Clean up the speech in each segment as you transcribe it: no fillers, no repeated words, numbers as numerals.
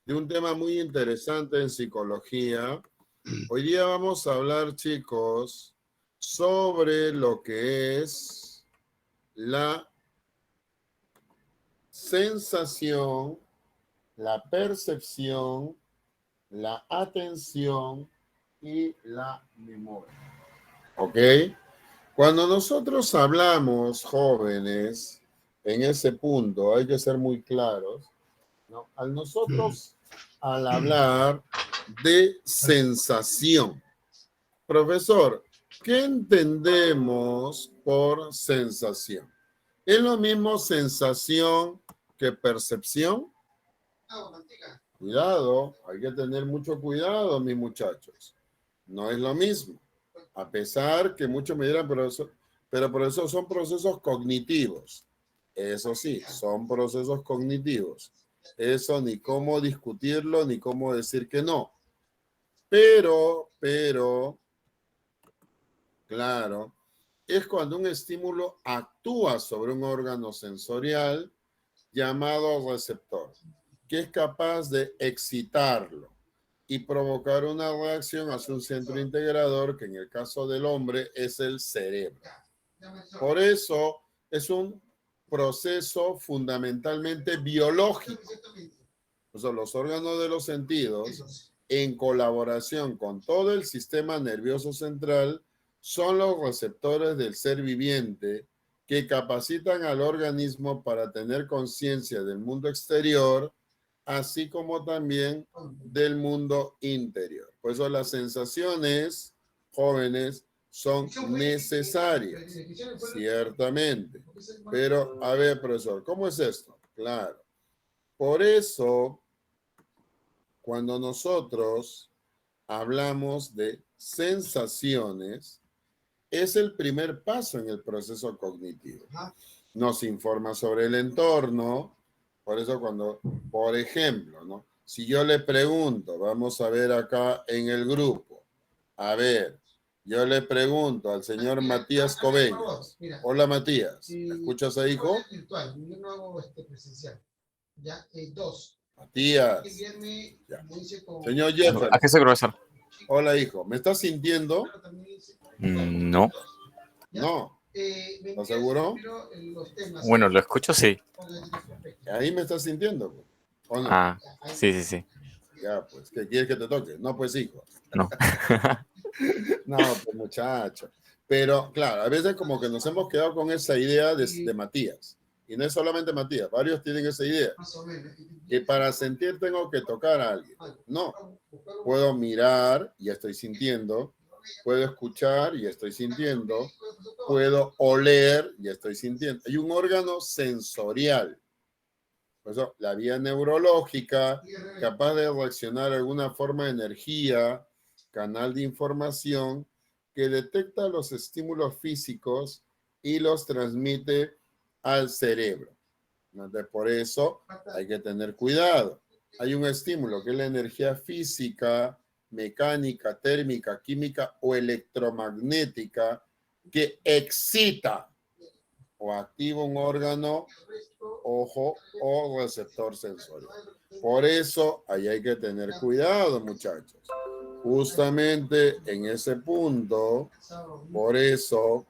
de un tema muy interesante en psicología. Hoy día vamos a hablar, chicos, sobre lo que es la sensación, la percepción, la atención y la memoria. ¿Ok? Cuando nosotros hablamos, jóvenes, en ese punto, hay que ser muy claros, ¿no? Al hablar de sensación. Profesor, ¿qué entendemos por sensación? ¿Es lo mismo sensación que percepción? Cuidado, hay que tener mucho cuidado, mis muchachos. No es lo mismo. A pesar que muchos me dirán, pero por eso son procesos cognitivos. Eso sí, son procesos cognitivos. Eso ni cómo discutirlo, ni cómo decir que no. Pero, claro, es cuando un estímulo actúa sobre un órgano sensorial llamado receptor, que es capaz de excitarlo y provocar una reacción hacia un centro integrador, que en el caso del hombre es el cerebro. Por eso es un proceso fundamentalmente biológico. O sea, los órganos de los sentidos, en colaboración con todo el sistema nervioso central, son los receptores del ser viviente que capacitan al organismo para tener conciencia del mundo exterior, así como también del mundo interior. Por eso las sensaciones, jóvenes, son necesarias, ciertamente. Pero, a ver, profesor, ¿cómo es esto? Claro. Por eso, cuando nosotros hablamos de sensaciones, es el primer paso en el proceso cognitivo. Nos informa sobre el entorno. Por eso cuando, por ejemplo, ¿no? Si yo le pregunto, vamos a ver acá en el grupo, a ver, yo le pregunto al señor Matías Coveñas. Hola, Matías, ¿me escuchas ahí, hijo? Virtual, yo no hago presencial. Ya, dos. Matías. Ya. Señor Jefferson. ¿A qué se profesor? Hola, hijo, ¿me estás sintiendo? No. No. ¿Estás seguro? Bueno, lo escucho, sí. Ahí me estás sintiendo, ¿o no? Ah, sí. Ya, pues, ¿qué quieres que te toque? No, pues, hijo. No. No, pues, muchacho. Pero, claro, a veces como que nos hemos quedado con esa idea de Matías. Y no es solamente Matías, varios tienen esa idea. Que para sentir tengo que tocar a alguien. No. Puedo mirar y estoy sintiendo. Puedo escuchar y estoy sintiendo. Puedo oler y estoy sintiendo. Hay un órgano sensorial. Por eso, la vía neurológica, capaz de reaccionar a alguna forma de energía, canal de información, que detecta los estímulos físicos y los transmite al cerebro. Entonces, por eso hay que tener cuidado. Hay un estímulo que es la energía física, mecánica, térmica, química o electromagnética que excita o activa un órgano, ojo, o receptor sensorial. Por eso ahí hay que tener cuidado, muchachos. Justamente en ese punto, por eso,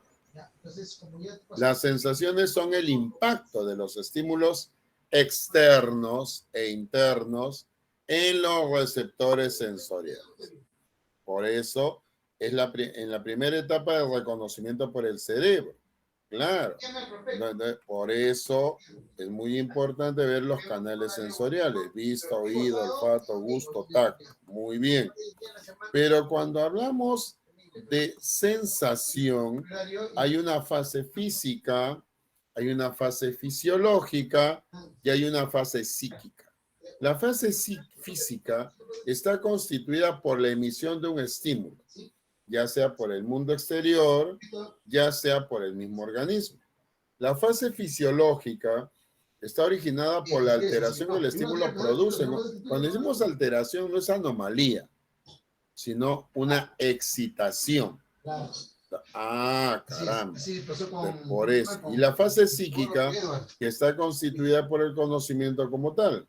las sensaciones son el impacto de los estímulos externos e internos en los receptores sensoriales. Por eso es en la primera etapa de reconocimiento por el cerebro. Claro. Por eso es muy importante ver los canales sensoriales, vista, oído, olfato, gusto, tacto. Muy bien. Pero cuando hablamos de sensación, hay una fase física, hay una fase fisiológica y hay una fase psíquica. La fase física está constituida por la emisión de un estímulo, ya sea por el mundo exterior, ya sea por el mismo organismo. La fase fisiológica está originada por la alteración que el estímulo produce. Cuando decimos alteración, no es anomalía, sino una excitación. Ah, caramba. Por eso. Y la fase psíquica, que está constituida por el conocimiento como tal.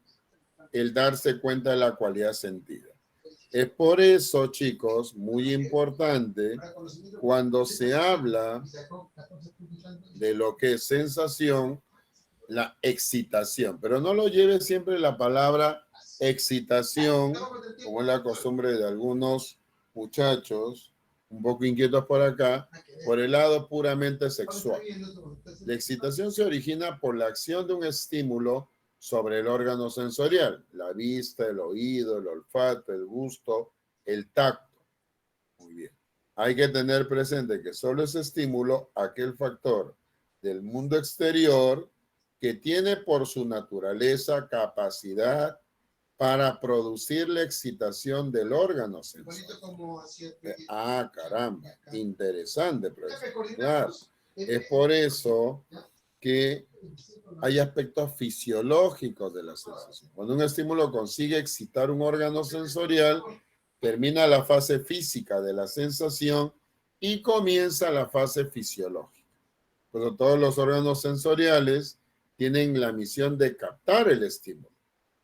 el darse cuenta de la cualidad sentida. Es por eso, chicos, muy importante cuando se habla de lo que es sensación, la excitación, pero no lo lleve siempre la palabra excitación, como es la costumbre de algunos muchachos un poco inquietos por acá, por el lado puramente sexual. La excitación se origina por la acción de un estímulo sobre el órgano sensorial, la vista, el oído, el olfato, el gusto, el tacto. Muy bien. Hay que tener presente que solo ese estímulo, aquel factor del mundo exterior que tiene por su naturaleza capacidad para producir la excitación del órgano sensorial. Ah, caramba, interesante, profesor. Claro, es por eso que hay aspectos fisiológicos de la sensación. Cuando un estímulo consigue excitar un órgano sensorial, termina la fase física de la sensación y comienza la fase fisiológica. Pero todos los órganos sensoriales tienen la misión de captar el estímulo,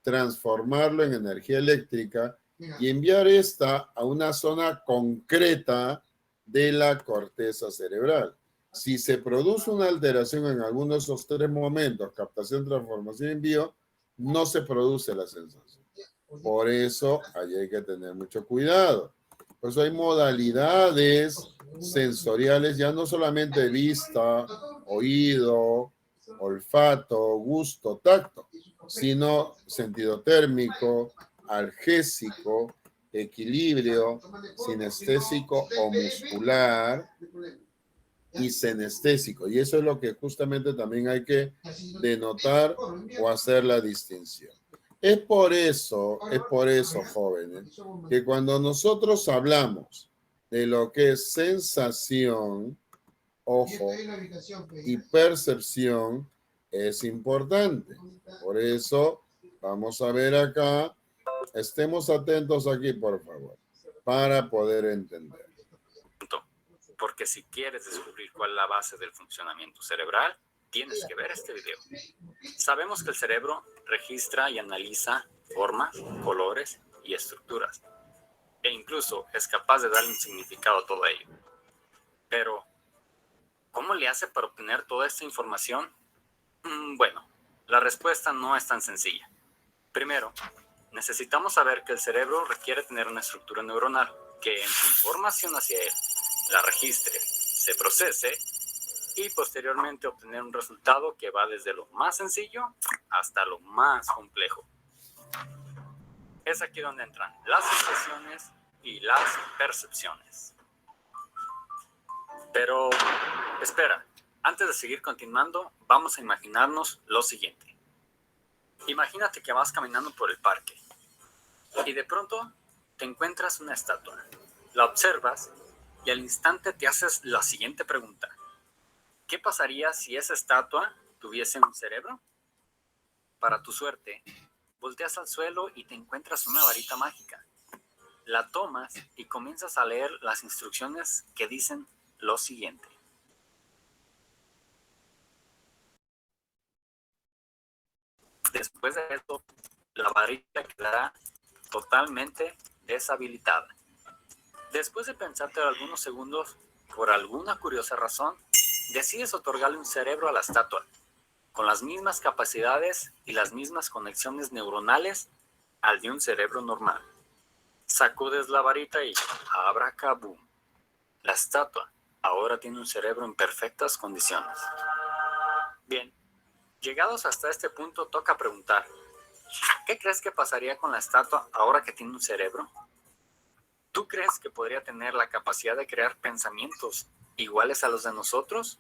transformarlo en energía eléctrica y enviar esta a una zona concreta de la corteza cerebral. Si se produce una alteración en alguno de esos tres momentos, captación, transformación y envío, no se produce la sensación. Por eso ahí hay que tener mucho cuidado. Por eso hay modalidades sensoriales, ya no solamente vista, oído, olfato, gusto, tacto, sino sentido térmico, algésico, equilibrio, sinestésico o muscular y senestésico. Y eso es lo que justamente también hay que denotar o hacer la distinción. Es por eso, jóvenes, que cuando nosotros hablamos de lo que es sensación, ojo, y percepción, es importante. Por eso, vamos a ver acá, estemos atentos aquí, por favor, para poder entender. Porque si quieres descubrir cuál es la base del funcionamiento cerebral, tienes que ver este video. Sabemos que el cerebro registra y analiza formas, colores y estructuras, e incluso es capaz de darle un significado a todo ello. Pero, ¿cómo le hace para obtener toda esta información? Bueno, la respuesta no es tan sencilla. Primero, necesitamos saber que el cerebro requiere tener una estructura neuronal que entre información hacia él, la registre, se procese y posteriormente obtener un resultado que va desde lo más sencillo hasta lo más complejo. Es aquí donde entran las sensaciones y las percepciones. Pero, espera, antes de seguir continuando, vamos a imaginarnos lo siguiente. Imagínate que vas caminando por el parque y de pronto te encuentras una estatua. La observas y al instante te haces la siguiente pregunta. ¿Qué pasaría si esa estatua tuviese un cerebro? Para tu suerte, volteas al suelo y te encuentras una varita mágica. La tomas y comienzas a leer las instrucciones que dicen lo siguiente. Después de esto, la varita quedará totalmente deshabilitada. Después de pensarte algunos segundos, por alguna curiosa razón, decides otorgarle un cerebro a la estatua, con las mismas capacidades y las mismas conexiones neuronales al de un cerebro normal. Sacudes la varita y abracabum. La estatua ahora tiene un cerebro en perfectas condiciones. Bien, llegados hasta este punto, toca preguntar, ¿qué crees que pasaría con la estatua ahora que tiene un cerebro? ¿Tú crees que podría tener la capacidad de crear pensamientos iguales a los de nosotros?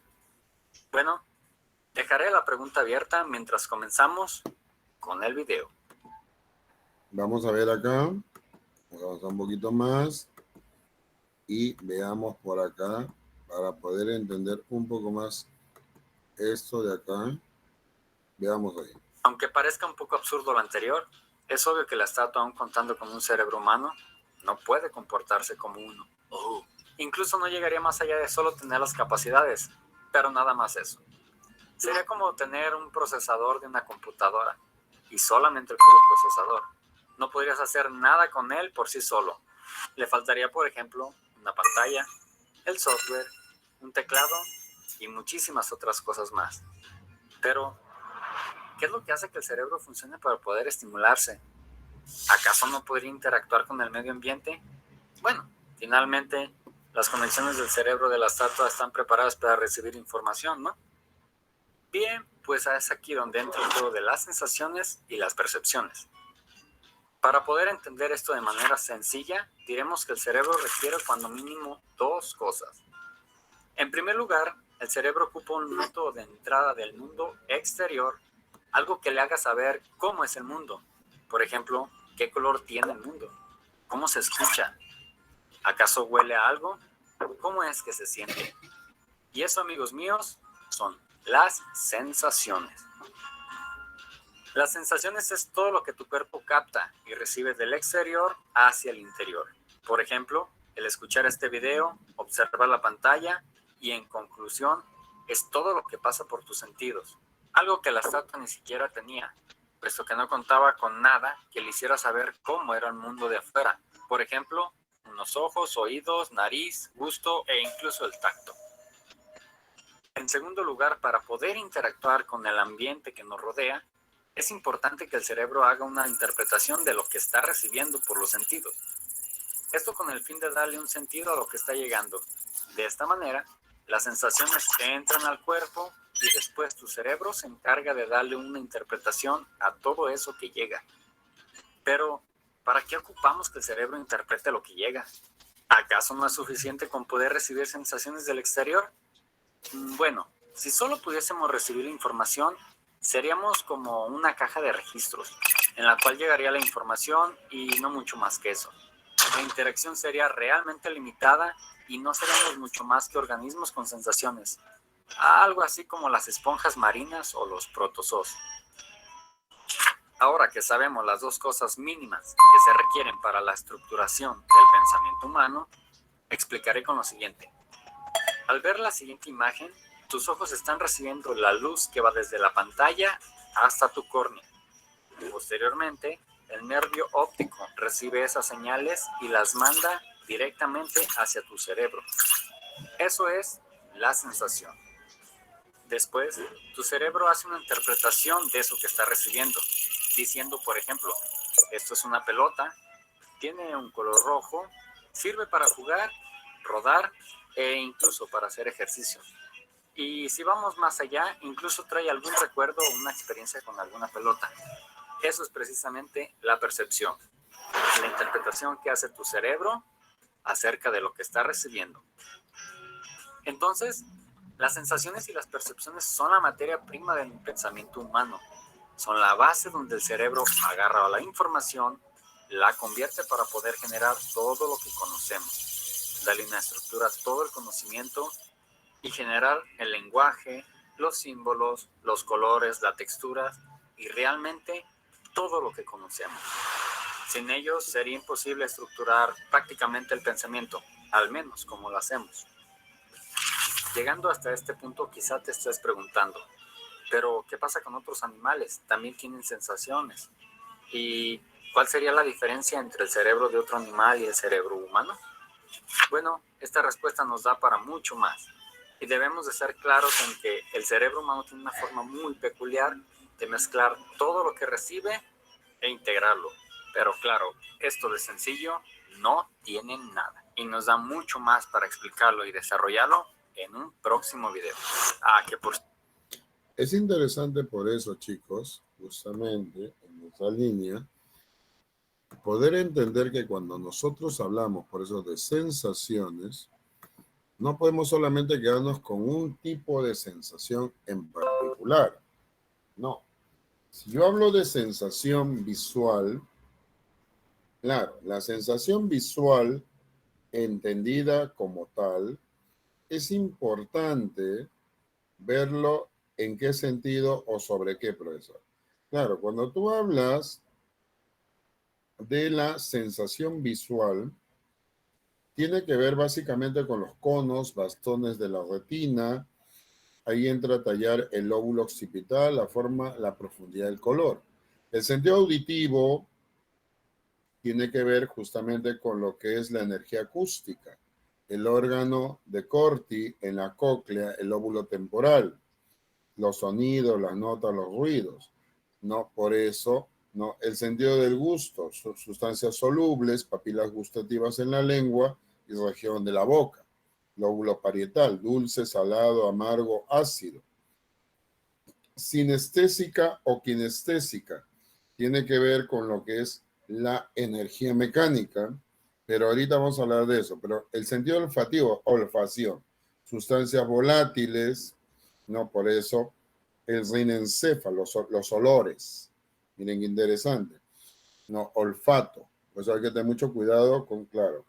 Bueno, dejaré la pregunta abierta mientras comenzamos con el video. Vamos a ver acá, vamos a avanzar un poquito más y veamos por acá para poder entender un poco más esto de acá. Veamos ahí. Aunque parezca un poco absurdo lo anterior, es obvio que la estatua, aún contando con un cerebro humano, no puede comportarse como uno. Incluso no llegaría más allá de solo tener las capacidades, pero nada más eso. Sería como tener un procesador de una computadora, y solamente el puro procesador. No podrías hacer nada con él por sí solo. Le faltaría, por ejemplo, una pantalla, el software, un teclado y muchísimas otras cosas más. Pero, ¿qué es lo que hace que el cerebro funcione para poder estimularse? ¿Acaso no podría interactuar con el medio ambiente? Bueno, finalmente, las conexiones del cerebro de la estatua están preparadas para recibir información, ¿no? Bien, pues es aquí donde entra el juego de las sensaciones y las percepciones. Para poder entender esto de manera sencilla, diremos que el cerebro requiere cuando mínimo dos cosas. En primer lugar, el cerebro ocupa un método de entrada del mundo exterior, algo que le haga saber cómo es el mundo. Por ejemplo, ¿qué color tiene el mundo? ¿Cómo se escucha? ¿Acaso huele a algo? ¿Cómo es que se siente? Y eso, amigos míos, son las sensaciones. Las sensaciones es todo lo que tu cuerpo capta y recibe del exterior hacia el interior. Por ejemplo, el escuchar este video, observar la pantalla y, en conclusión, es todo lo que pasa por tus sentidos. Algo que la estatua ni siquiera tenía, puesto que no contaba con nada que le hiciera saber cómo era el mundo de afuera. Por ejemplo, unos ojos, oídos, nariz, gusto e incluso el tacto. En segundo lugar, para poder interactuar con el ambiente que nos rodea, es importante que el cerebro haga una interpretación de lo que está recibiendo por los sentidos. Esto con el fin de darle un sentido a lo que está llegando. De esta manera, las sensaciones entran al cuerpo y después tu cerebro se encarga de darle una interpretación a todo eso que llega. Pero, ¿para qué ocupamos que el cerebro interprete lo que llega? ¿Acaso no es suficiente con poder recibir sensaciones del exterior? Bueno, si solo pudiésemos recibir la información, seríamos como una caja de registros, en la cual llegaría la información y no mucho más que eso. La interacción sería realmente limitada y no seríamos mucho más que organismos con sensaciones, algo así como las esponjas marinas o los protozoos. Ahora que sabemos las dos cosas mínimas que se requieren para la estructuración del pensamiento humano, explicaré con lo siguiente. Al ver la siguiente imagen, tus ojos están recibiendo la luz que va desde la pantalla hasta tu córnea. Posteriormente, el nervio óptico recibe esas señales y las manda directamente hacia tu cerebro. Eso es la sensación. Después, tu cerebro hace una interpretación de eso que está recibiendo, diciendo, por ejemplo, esto es una pelota, tiene un color rojo, sirve para jugar, rodar e incluso para hacer ejercicio. Y si vamos más allá, incluso trae algún recuerdo o una experiencia con alguna pelota. Eso es precisamente la percepción, la interpretación que hace tu cerebro acerca de lo que está recibiendo. Entonces, las sensaciones y las percepciones son la materia prima del pensamiento humano. Son la base donde el cerebro agarra la información, la convierte para poder generar todo lo que conocemos, darle una estructura a todo el conocimiento y generar el lenguaje, los símbolos, los colores, la textura y realmente todo lo que conocemos. Sin ellos sería imposible estructurar prácticamente el pensamiento, al menos como lo hacemos. Llegando hasta este punto, quizá te estés preguntando, pero ¿qué pasa con otros animales? También tienen sensaciones. ¿Y cuál sería la diferencia entre el cerebro de otro animal y el cerebro humano? Bueno, esta respuesta nos da para mucho más. Y debemos de ser claros en que el cerebro humano tiene una forma muy peculiar de mezclar todo lo que recibe e integrarlo. Pero claro, esto de sencillo no tiene nada. Y nos da mucho más para explicarlo y desarrollarlo en un próximo video. Es interesante por eso, chicos, justamente en esa línea, poder entender que cuando nosotros hablamos, por eso, de sensaciones, no podemos solamente quedarnos con un tipo de sensación en particular. No. Si yo hablo de sensación visual, claro, la sensación visual entendida como tal, es importante verlo en qué sentido o sobre qué, profesor. Claro, cuando tú hablas de la sensación visual, tiene que ver básicamente con los conos, bastones de la retina. Ahí entra a tallar el lóbulo occipital, la forma, la profundidad del color. El sentido auditivo tiene que ver justamente con lo que es la energía acústica, el órgano de Corti en la cóclea, el lóbulo temporal, los sonidos, las notas, los ruidos, ¿no? Por eso, ¿no? El sentido del gusto, sustancias solubles, papilas gustativas en la lengua y región de la boca, lóbulo parietal, dulce, salado, amargo, ácido. Sinestésica o kinestésica tiene que ver con lo que es la energía mecánica, pero ahorita vamos a hablar de eso. Pero el sentido olfativo, olfacción, sustancias volátiles, ¿no? Por eso el rinencéfalo, los olores. Miren qué interesante. No, olfato. Pues hay que tener mucho cuidado con, claro,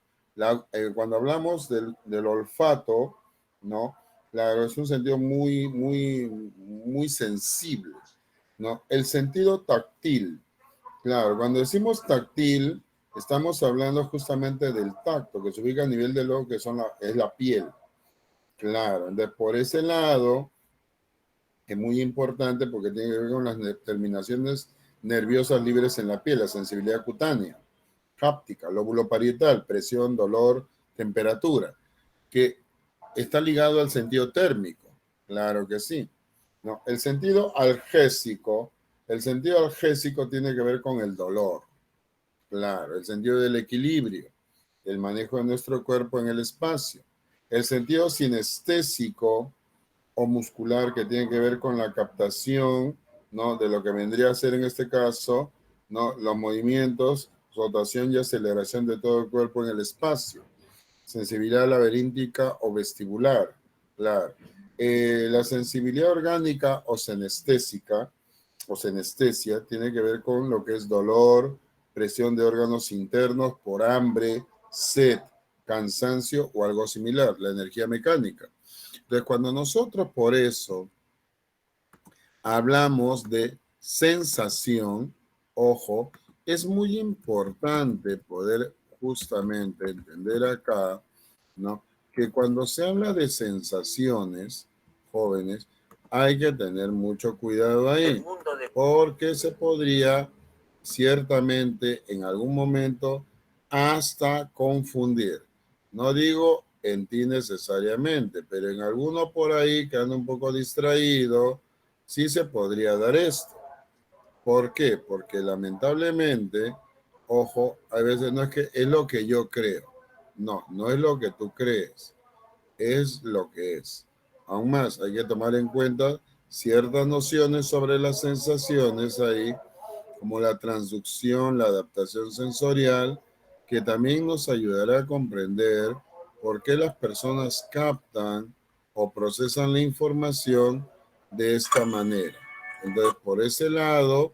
cuando hablamos del olfato, ¿no? Claro, es un sentido muy sensible, ¿no? El sentido táctil, claro, cuando decimos táctil, estamos hablando justamente del tacto, que se ubica a nivel de lo que es la piel. Claro, entonces por ese lado es muy importante porque tiene que ver con las terminaciones nerviosas libres en la piel, la sensibilidad cutánea, háptica, lóbulo parietal, presión, dolor, temperatura, que está ligado al sentido térmico. Claro que sí. No, el sentido algésico tiene que ver con el dolor. Claro, el sentido del equilibrio, el manejo de nuestro cuerpo en el espacio. El sentido sinestésico o muscular que tiene que ver con la captación, ¿no? De lo que vendría a ser en este caso, ¿no? Los movimientos, rotación y aceleración de todo el cuerpo en el espacio. Sensibilidad laberíntica o vestibular, claro. La sensibilidad orgánica o senestésica o senestesia tiene que ver con lo que es dolor, presión de órganos internos por hambre, sed, cansancio o algo similar, la energía mecánica. Entonces, cuando nosotros por eso hablamos de sensación, ojo, es muy importante poder justamente entender acá, ¿no? Que cuando se habla de sensaciones, jóvenes, hay que tener mucho cuidado ahí, porque se podría ciertamente en algún momento hasta confundir. No digo en ti necesariamente, pero en alguno por ahí que anda un poco distraído, sí se podría dar esto. ¿Por qué? Porque lamentablemente, ojo, a veces no es que es lo que yo creo. No, no es lo que tú crees, es lo que es. Aún más, hay que tomar en cuenta ciertas nociones sobre las sensaciones ahí, como la transducción, la adaptación sensorial, que también nos ayudará a comprender por qué las personas captan o procesan la información de esta manera. Entonces, por ese lado,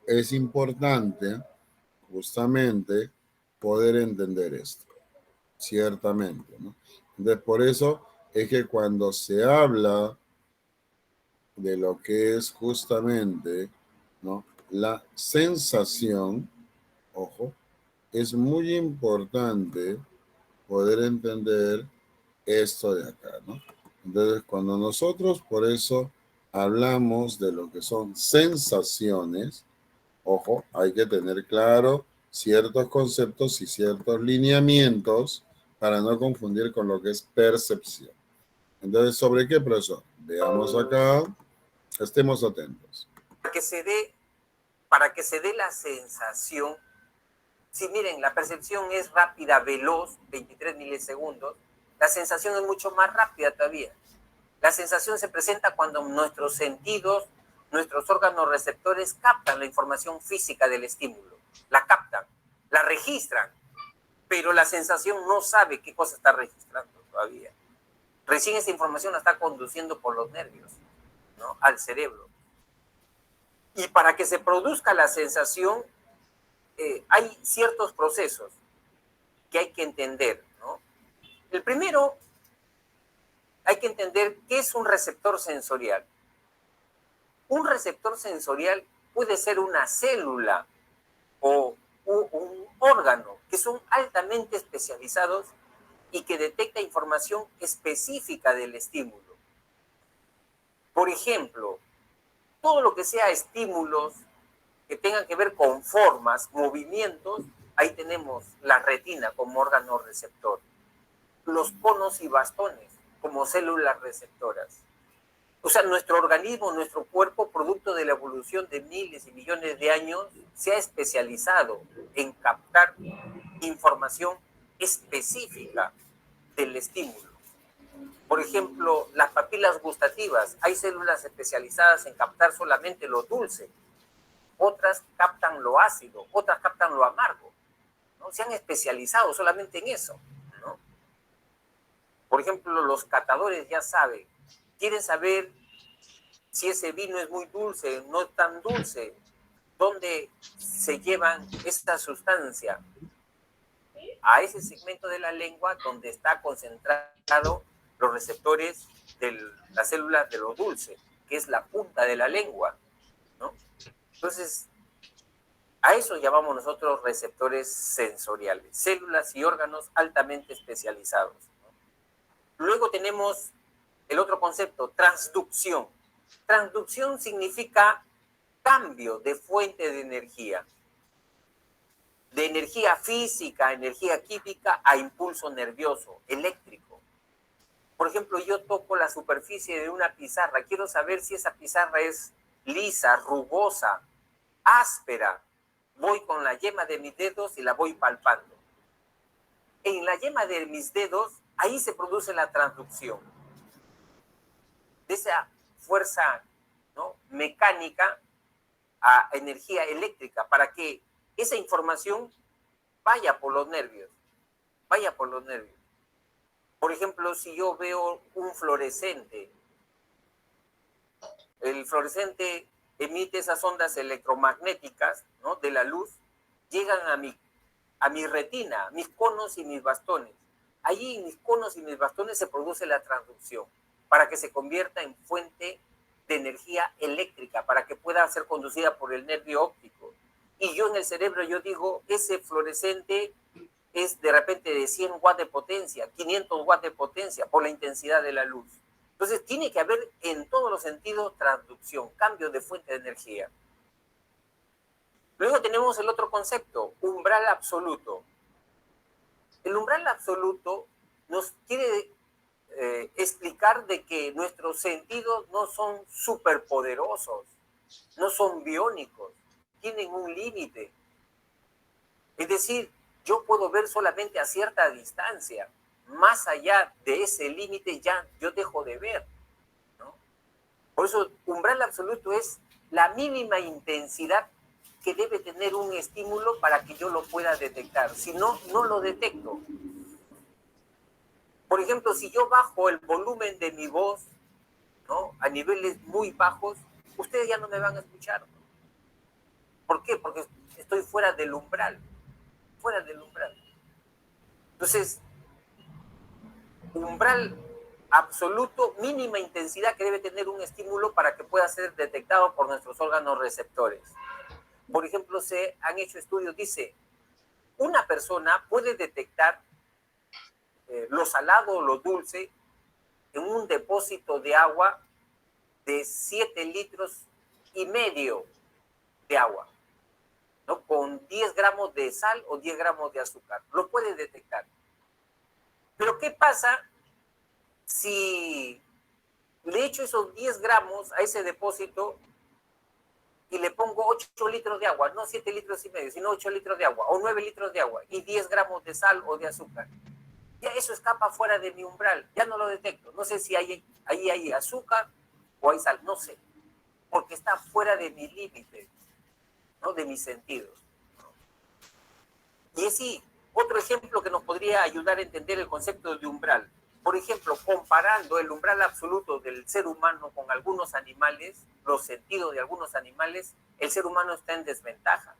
es importante justamente poder entender esto, ciertamente, ¿no? Entonces, por eso es que cuando se habla de lo que es justamente, ¿no? La sensación, ojo, es muy importante poder entender esto de acá, ¿no? Entonces, cuando nosotros por eso hablamos de lo que son sensaciones, ojo, hay que tener claro ciertos conceptos y ciertos lineamientos para no confundir con lo que es percepción. Entonces, ¿sobre qué, profesor? Veamos acá, estemos atentos. Para que se dé la sensación, si miren, la percepción es rápida, veloz, 23 milisegundos, la sensación es mucho más rápida todavía. La sensación se presenta cuando nuestros sentidos, nuestros órganos receptores captan la información física del estímulo, la captan, la registran, pero la sensación no sabe qué cosa está registrando todavía. Recién esa información la está conduciendo por los nervios, ¿no? Al cerebro. Y para que se produzca la sensación, hay ciertos procesos que hay que entender, ¿no? El primero, hay que entender qué es un receptor sensorial. Un receptor sensorial puede ser una célula o un órgano que son altamente especializados y que detecta información específica del estímulo. Por ejemplo, Todo lo que sea estímulos que tengan que ver con formas, movimientos, ahí tenemos la retina como órgano receptor, los conos y bastones como células receptoras. O sea, nuestro organismo, nuestro cuerpo, producto de la evolución de miles y millones de años, se ha especializado en captar información específica del estímulo. Por ejemplo, las papilas gustativas, hay células especializadas en captar solamente lo dulce, otras captan lo ácido, otras captan lo amargo, ¿no? Se han especializado solamente en eso, ¿no? Por ejemplo, los catadores ya saben, quieren saber si ese vino es muy dulce, no es tan dulce, dónde se llevan esta sustancia a ese segmento de la lengua donde está concentrado los receptores de las células de lo dulce, que es la punta de la lengua, ¿no? Entonces, a eso llamamos nosotros receptores sensoriales, células y órganos altamente especializados, ¿no? Luego tenemos el otro concepto, transducción. Transducción significa cambio de fuente de energía física, energía química, a impulso nervioso, eléctrico. Por ejemplo, yo toco la superficie de una pizarra, quiero saber si esa pizarra es lisa, rugosa, áspera. Voy con la yema de mis dedos y la voy palpando. En la yema de mis dedos, ahí se produce la transducción. De esa fuerza, ¿no?, mecánica a energía eléctrica, para que esa información vaya por los nervios. Por ejemplo, si yo veo un fluorescente, el fluorescente emite esas ondas electromagnéticas, ¿no?, de la luz, llegan a mi retina, mis conos y mis bastones. Allí en mis conos y mis bastones se produce la transducción para que se convierta en fuente de energía eléctrica, para que pueda ser conducida por el nervio óptico. Y yo en el cerebro, yo digo, ese fluorescente es de repente de 100 watts de potencia, 500 watts de potencia, por la intensidad de la luz. Entonces tiene que haber en todos los sentidos transducción, cambio de fuente de energía. Luego tenemos el otro concepto, umbral absoluto. El umbral absoluto nos quiere explicar de que nuestros sentidos no son superpoderosos, no son biónicos, tienen un límite. Es decir, yo puedo ver solamente a cierta distancia. Más allá de ese límite ya yo dejo de ver, ¿no? Por eso, umbral absoluto es la mínima intensidad que debe tener un estímulo para que yo lo pueda detectar. Si no, no lo detecto. Por ejemplo, si yo bajo el volumen de mi voz, ¿no?, a niveles muy bajos, ustedes ya no me van a escuchar. ¿Por qué? Porque estoy fuera del umbral. Entonces, umbral absoluto, mínima intensidad que debe tener un estímulo para que pueda ser detectado por nuestros órganos receptores. Por ejemplo, se han hecho estudios, dice, una persona puede detectar lo salado o lo dulce en un depósito de agua de 7,5 litros de agua, ¿no?, con 10 gramos de sal o 10 gramos de azúcar. Lo puede detectar. Pero ¿qué pasa si le echo esos 10 gramos a ese depósito y le pongo 8 litros de agua, no 7,5 litros, sino 8 litros de agua, o 9 litros de agua, y 10 gramos de sal o de azúcar? Ya eso escapa fuera de mi umbral, ya no lo detecto. No sé si ahí hay azúcar o hay sal, no sé, porque está fuera de mi límite, ¿no?, de mis sentidos. Y así, otro ejemplo que nos podría ayudar a entender el concepto de umbral. Por ejemplo, comparando el umbral absoluto del ser humano con algunos animales, los sentidos de algunos animales, el ser humano está en desventaja.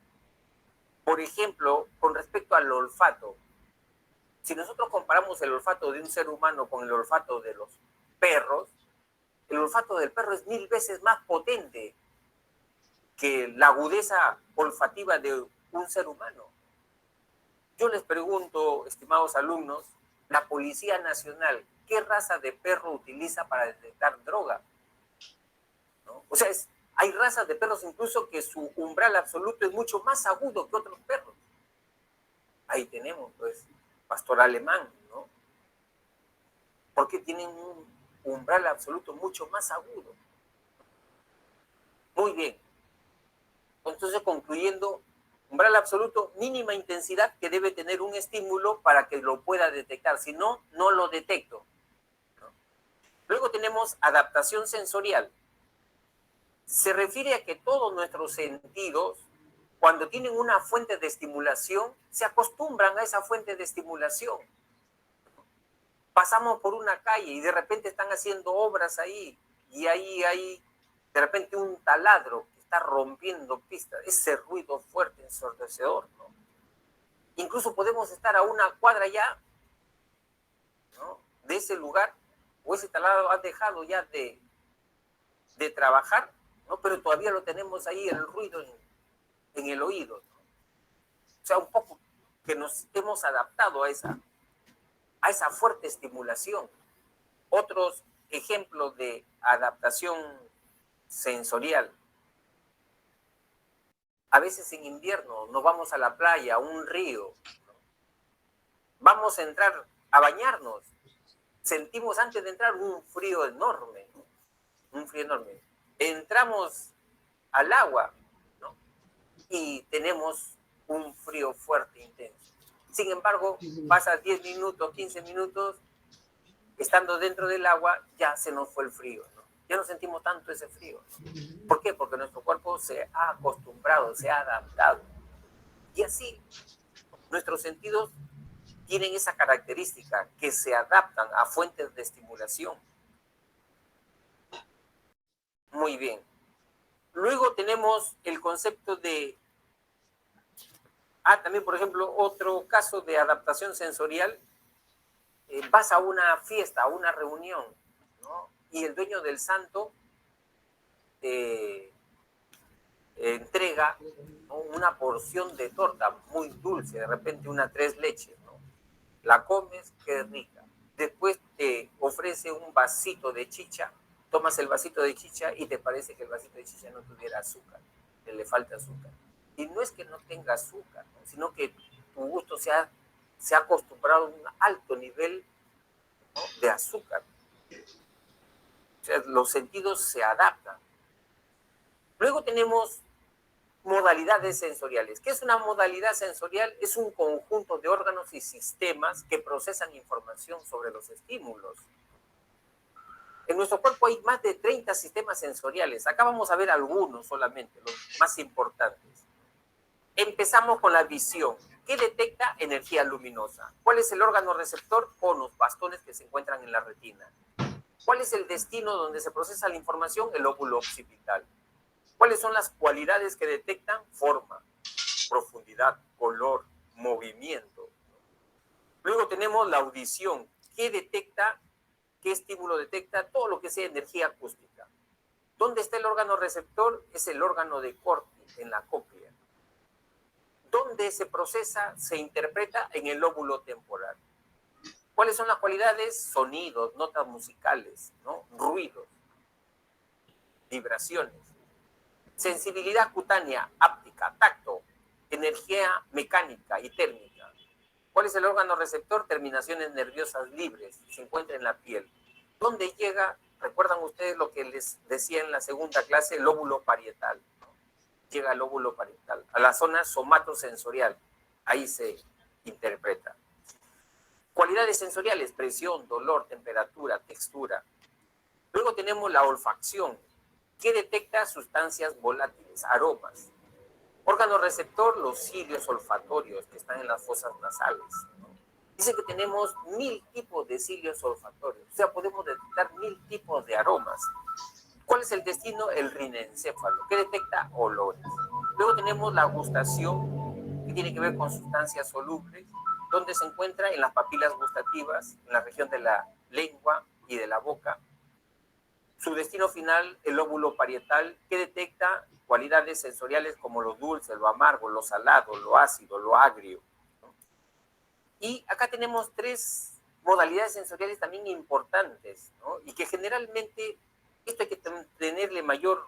Por ejemplo, con respecto al olfato, si nosotros comparamos el olfato de un ser humano con el olfato de los perros, el olfato del perro es 1000 veces más potente que la agudeza olfativa de un ser humano. Yo les pregunto, estimados alumnos, la Policía Nacional, ¿qué raza de perro utiliza para detectar droga? ¿No? O sea, es Hay razas de perros incluso que su umbral absoluto es mucho más agudo que otros perros. Ahí tenemos, pues, pastor alemán, ¿no? Porque tienen un umbral absoluto mucho más agudo. Muy bien. Entonces, concluyendo, umbral absoluto, mínima intensidad que debe tener un estímulo para que lo pueda detectar. Si no, no lo detecto. ¿No? Luego tenemos adaptación sensorial. Se refiere a que todos nuestros sentidos, cuando tienen una fuente de estimulación, se acostumbran a esa fuente de estimulación. Pasamos por una calle y de repente están haciendo obras ahí, y ahí hay de repente un taladro que está rompiendo pistas, ese ruido fuerte, ensordecedor, ¿no? Incluso podemos estar a una cuadra ya, ¿no?, de ese lugar, o ese taladro ha dejado ya de trabajar, ¿no?, pero todavía lo tenemos ahí, el ruido en el oído, ¿no? O sea, un poco que nos hemos adaptado a esa fuerte estimulación. Otros ejemplos de adaptación sensorial. A veces en invierno nos vamos a la playa, a un río, ¿no? Vamos a entrar a bañarnos. Sentimos antes de entrar un frío enorme, ¿no? Un frío enorme. Entramos al agua, ¿no?, y tenemos un frío fuerte, intenso. Sin embargo, pasa 10 minutos, 15 minutos, estando dentro del agua, ya se nos fue el frío, ¿no? Ya no sentimos tanto ese frío, ¿no? ¿Por qué? Porque nuestro cuerpo se ha acostumbrado, se ha adaptado. Y así, nuestros sentidos tienen esa característica, que se adaptan a fuentes de estimulación. Muy bien. Luego tenemos el concepto de... también, por ejemplo, otro caso de adaptación sensorial. Vas a una fiesta, a una reunión, ¿no?, y el dueño del santo entrega, ¿no?, una porción de torta muy dulce, de repente una 3 leches, ¿no? La comes, qué rica. Después te ofrece un vasito de chicha, tomas el vasito de chicha y te parece que el vasito de chicha no tuviera azúcar, que le falta azúcar. Y no es que no tenga azúcar, ¿no?, sino que tu gusto se ha acostumbrado a un alto nivel, ¿no?, de azúcar. O sea, los sentidos se adaptan. Luego tenemos modalidades sensoriales. ¿Qué es una modalidad sensorial? Es un conjunto de órganos y sistemas que procesan información sobre los estímulos. En nuestro cuerpo hay más de 30 sistemas sensoriales. Acá vamos a ver algunos solamente, los más importantes. Empezamos con la visión. ¿Qué detecta? Energía luminosa. ¿Cuál es el órgano receptor? Conos, bastones que se encuentran en la retina. ¿Cuál es el destino donde se procesa la información? El óvulo occipital. ¿Cuáles son las cualidades que detectan? Forma, profundidad, color, movimiento. Luego tenemos la audición. ¿Qué detecta? ¿Qué estímulo detecta? Todo lo que sea energía acústica. ¿Dónde está el órgano receptor? Es el órgano de Corti, en la cóclea. ¿Dónde se procesa? Se interpreta en el lóbulo temporal. ¿Cuáles son las cualidades? Sonidos, notas musicales, ¿no?, ruidos, vibraciones. Sensibilidad cutánea, áptica, tacto, energía mecánica y térmica. ¿Cuál es el órgano receptor? Terminaciones nerviosas libres, se encuentra en la piel. ¿Dónde llega? ¿Recuerdan ustedes lo que les decía en la segunda clase? El lóbulo parietal, ¿no? Llega al lóbulo parietal, a la zona somatosensorial, ahí se interpreta. Cualidades sensoriales: presión, dolor, temperatura, textura. Luego tenemos la olfacción, que detecta sustancias volátiles, aromas. Órgano receptor, los cilios olfatorios que están en las fosas nasales, ¿no? Dice que tenemos 1000 tipos de cilios olfatorios, o sea, podemos detectar 1000 tipos de aromas. ¿Cuál es el destino? El rinencéfalo, que detecta olores. Luego tenemos la gustación, que tiene que ver con sustancias solubles, donde se encuentra en las papilas gustativas, en la región de la lengua y de la boca. Su destino final, el lóbulo parietal, que detecta cualidades sensoriales como lo dulce, lo amargo, lo salado, lo ácido, lo agrio. Y acá tenemos 3 modalidades sensoriales también importantes, ¿no?, y que generalmente esto hay que tenerle mayor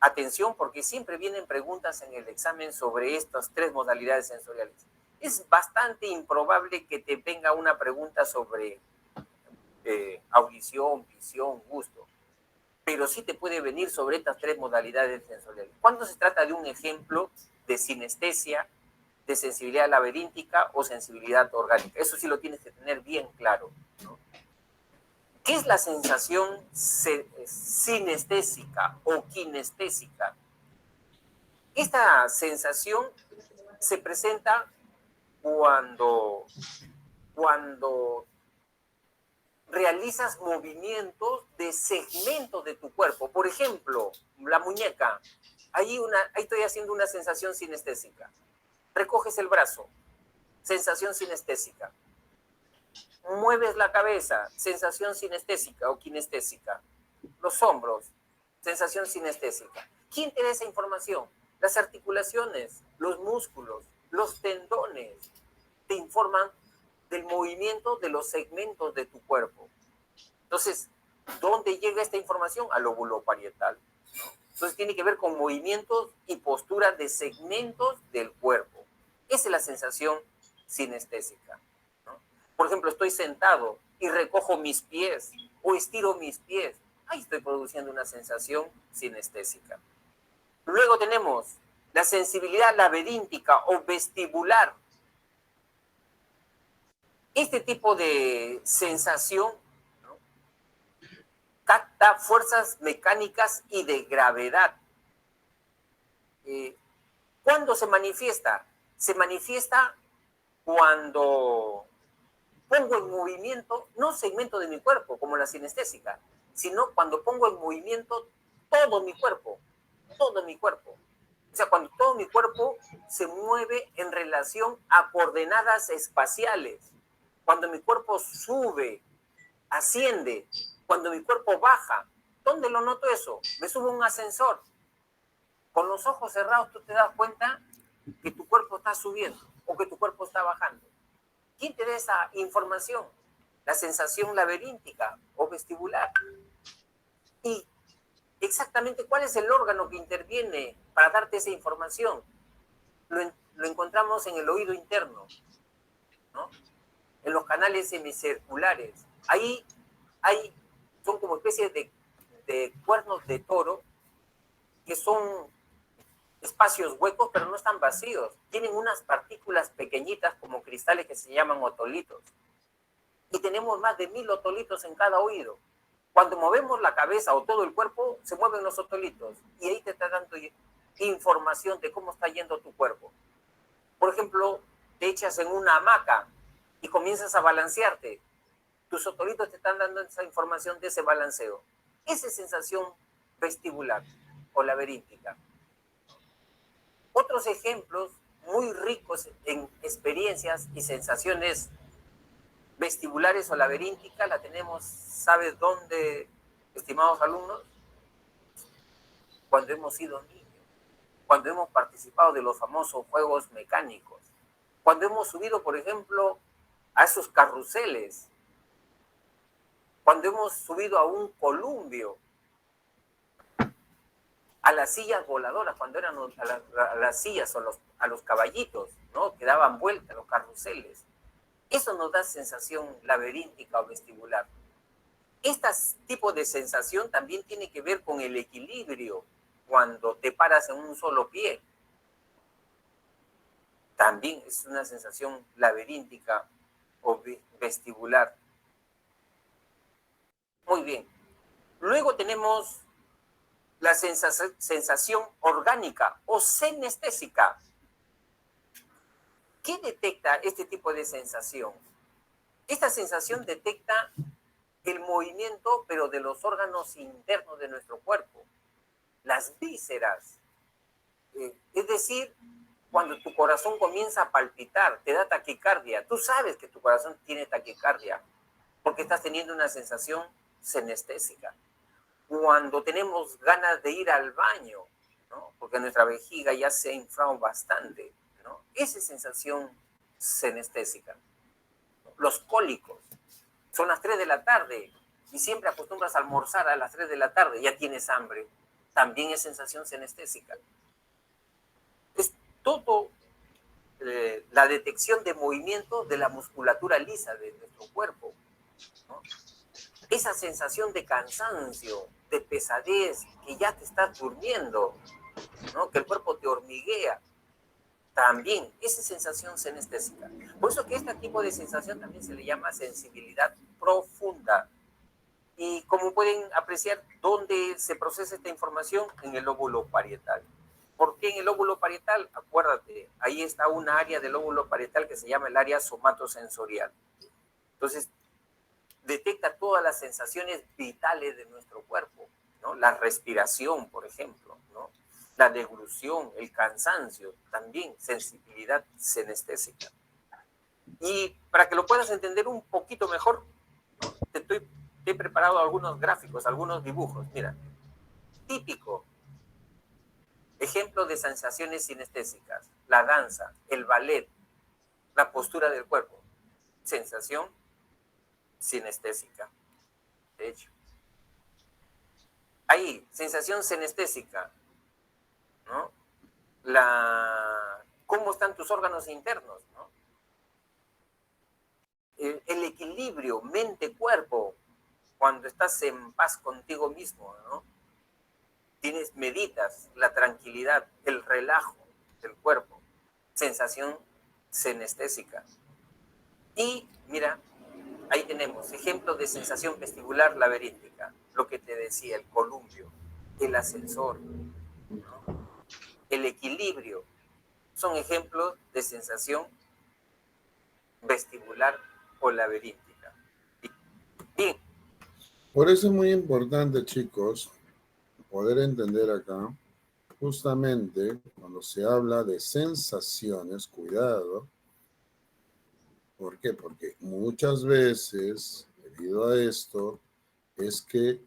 atención porque siempre vienen preguntas en el examen sobre estas 3 modalidades sensoriales. Es bastante improbable que te venga una pregunta sobre audición, visión, gusto, pero sí te puede venir sobre estas 3 modalidades sensoriales. Cuando se trata de un ejemplo de sinestesia, de sensibilidad laberíntica o sensibilidad orgánica, eso sí lo tienes que tener bien claro, ¿no? ¿Qué es la sensación sinestésica o kinestésica? Esta sensación se presenta cuando realizas movimientos de segmentos de tu cuerpo. Por ejemplo, la muñeca. Ahí estoy haciendo una sensación sinestésica. Recoges el brazo, sensación sinestésica. Mueves la cabeza, sensación sinestésica o kinestésica. Los hombros, sensación sinestésica. ¿Quién te da esa información? Las articulaciones, los músculos, los tendones te informan del movimiento de los segmentos de tu cuerpo. Entonces, ¿dónde llega esta información? Al lóbulo parietal, ¿no? Entonces, tiene que ver con movimientos y posturas de segmentos del cuerpo. Esa es la sensación sinestésica, ¿no? Por ejemplo, estoy sentado y recojo mis pies o estiro mis pies. Ahí estoy produciendo una sensación sinestésica. Luego tenemos la sensibilidad laberíntica o vestibular. Este tipo de sensación, ¿no?, capta fuerzas mecánicas y de gravedad. ¿Cuándo se manifiesta? Se manifiesta cuando pongo en movimiento, no segmento de mi cuerpo, como la sinestésica, sino cuando pongo en movimiento todo mi cuerpo, todo mi cuerpo. O sea, cuando todo mi cuerpo se mueve en relación a coordenadas espaciales. Cuando mi cuerpo sube, asciende, cuando mi cuerpo baja. ¿Dónde lo noto eso? Me subo a un ascensor. Con los ojos cerrados tú te das cuenta que tu cuerpo está subiendo o que tu cuerpo está bajando. ¿Quién te da esa información? La sensación laberíntica o vestibular. Y exactamente cuál es el órgano que interviene para darte esa información. Lo encontramos en el oído interno, ¿no?, en los canales semicirculares. Ahí son como especies de cuernos de toro que son espacios huecos, pero no están vacíos. Tienen unas partículas pequeñitas como cristales que se llaman otolitos. Y tenemos más de 1000 otolitos en cada oído. Cuando movemos la cabeza o todo el cuerpo, se mueven los otolitos. Y ahí te está dando información de cómo está yendo tu cuerpo. Por ejemplo, te echas en una hamaca y comienzas a balancearte. Tus otolitos te están dando esa información de ese balanceo. Esa es sensación vestibular o laberíntica. Otros ejemplos muy ricos en experiencias y sensaciones vestibulares o laberínticas la tenemos, ¿sabes dónde, estimados alumnos? Cuando hemos sido niños, cuando hemos participado de los famosos juegos mecánicos, cuando hemos subido, por ejemplo, a esos carruseles, cuando hemos subido a un columpio, a las sillas voladoras, cuando eran a las sillas o a los caballitos, ¿no?, que daban vuelta, los carruseles. Eso nos da sensación laberíntica o vestibular. Este tipo de sensación también tiene que ver con el equilibrio cuando te paras en un solo pie. También es una sensación laberíntica o vestibular. Muy bien. Luego tenemos la sensación orgánica o senestésica. ¿Qué detecta este tipo de sensación? Esta sensación detecta el movimiento, pero de los órganos internos de nuestro cuerpo, las vísceras. Es decir, cuando tu corazón comienza a palpitar, te da taquicardia. Tú sabes que tu corazón tiene taquicardia porque estás teniendo una sensación senestésica. Cuando tenemos ganas de ir al baño, ¿no?, porque nuestra vejiga ya se ha inflado bastante, ¿no?, esa es sensación senestésica. Los cólicos. Son las 3 de la tarde y siempre acostumbras a almorzar a las 3 de la tarde, ya tienes hambre. también es sensación sinestésica. Es todo la detección de movimiento de la musculatura lisa de nuestro cuerpo, ¿no? Esa sensación de cansancio, de pesadez, que ya te estás durmiendo, ¿no? Que el cuerpo te hormiguea, también esa sensación sinestésica. Por eso que este tipo de sensación también se le llama sensibilidad profunda. Y como pueden apreciar, ¿dónde se procesa esta información? En el lóbulo parietal. ¿Por qué en el lóbulo parietal? Acuérdate, ahí está una área del lóbulo parietal que se llama el área somatosensorial. Entonces, detecta todas las sensaciones vitales de nuestro cuerpo, ¿no? La respiración, por ejemplo, ¿no? La deglución, el cansancio, también sensibilidad sinestésica. Y para que lo puedas entender un poquito mejor, ¿no? Te he preparado algunos gráficos, algunos dibujos. Mira, típico ejemplo de sensaciones sinestésicas: la danza, el ballet, la postura del cuerpo, sensación sinestésica. De hecho, ahí, sensación sinestésica, ¿no? ¿Cómo están tus órganos internos, ¿no? El equilibrio mente-cuerpo cuando estás en paz contigo mismo, ¿no? Meditas la tranquilidad, el relajo del cuerpo, sensación sinestésica. Y mira, ahí tenemos ejemplos de sensación vestibular laberíntica, lo que te decía, el columpio, el ascensor, ¿no? El equilibrio, son ejemplos de sensación vestibular o laberíntica. Bien. Por eso es muy importante, chicos, poder entender acá, justamente cuando se habla de sensaciones, cuidado. ¿Por qué? Porque muchas veces, debido a esto, es que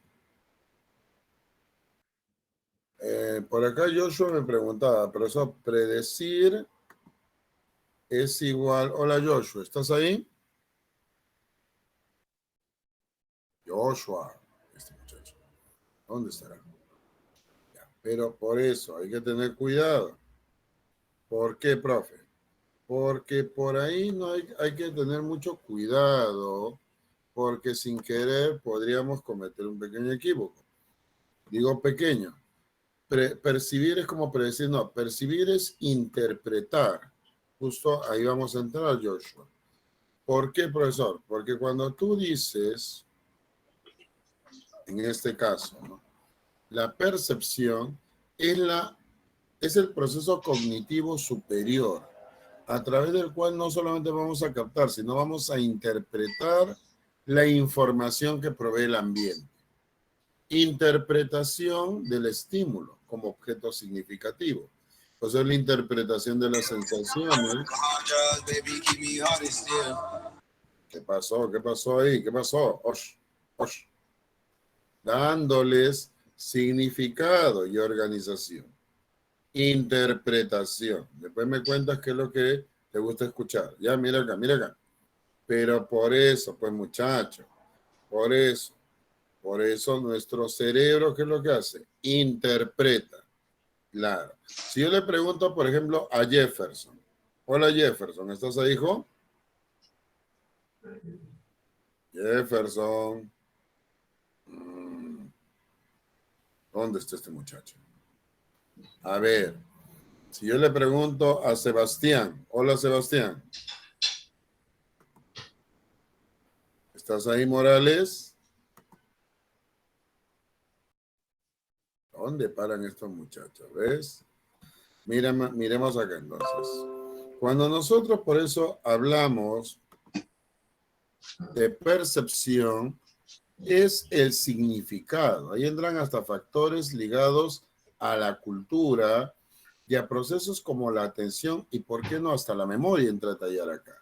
por acá Joshua me preguntaba, pero eso, predecir es igual. Hola Joshua, ¿estás ahí? Joshua, este muchacho, ¿dónde estará? Ya, pero por eso hay que tener cuidado. ¿Por qué, profe? Porque por ahí no hay que tener mucho cuidado, porque sin querer podríamos cometer un pequeño equívoco. Digo pequeño. Percibir es como predecir, no, percibir es interpretar. Justo ahí vamos a entrar, Joshua. ¿Por qué, profesor? Porque cuando tú dices, en este caso, ¿no? La percepción es el proceso cognitivo superior, a través del cual no solamente vamos a captar, sino vamos a interpretar la información que provee el ambiente. Interpretación del estímulo como objeto significativo. Pues es la interpretación de las sensaciones. ¿Qué pasó? ¿Qué pasó ahí? ¿Qué pasó? Osh, osh. Dándoles significado y organización. Interpretación. Después me cuentas qué es lo que te gusta escuchar. Ya, mira acá, mira acá. Pero por eso, pues muchachos, por eso nuestro cerebro, ¿qué es lo que hace? Interpreta. Claro. Si yo le pregunto, por ejemplo, a Jefferson. Hola Jefferson, ¿estás ahí, hijo? Jefferson. ¿Dónde está este muchacho? A ver, si yo le pregunto a Sebastián. Hola Sebastián. ¿Estás ahí, Morales? ¿Dónde paran estos muchachos? ¿Ves? Miremos acá entonces. Cuando nosotros por eso hablamos de percepción, es el significado. Ahí entran hasta factores ligados a la cultura y a procesos como la atención y, ¿por qué no?, hasta la memoria entra a tallar acá.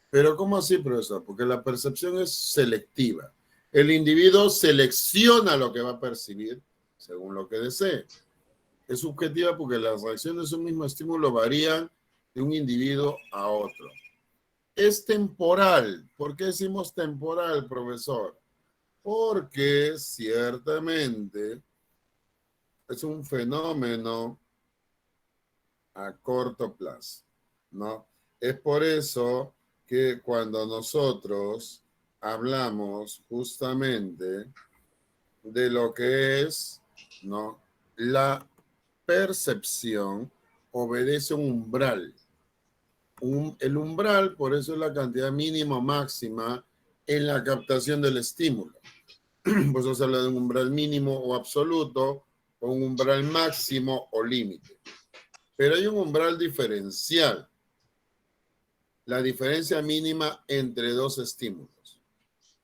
Pero ¿cómo así, profesor? Porque la percepción es selectiva. El individuo selecciona lo que va a percibir según lo que desee. Es subjetiva porque las reacciones de un mismo estímulo varían de un individuo a otro. Es temporal. ¿Por qué decimos temporal, profesor? Porque ciertamente es un fenómeno a corto plazo, ¿no? Es por eso que cuando nosotros hablamos justamente de lo que es, ¿no? La percepción obedece a un umbral. El umbral, por eso es la cantidad mínima o máxima en la captación del estímulo. Por eso se habla de un umbral mínimo o absoluto, o un umbral máximo o límite. Pero hay un umbral diferencial, la diferencia mínima entre dos estímulos.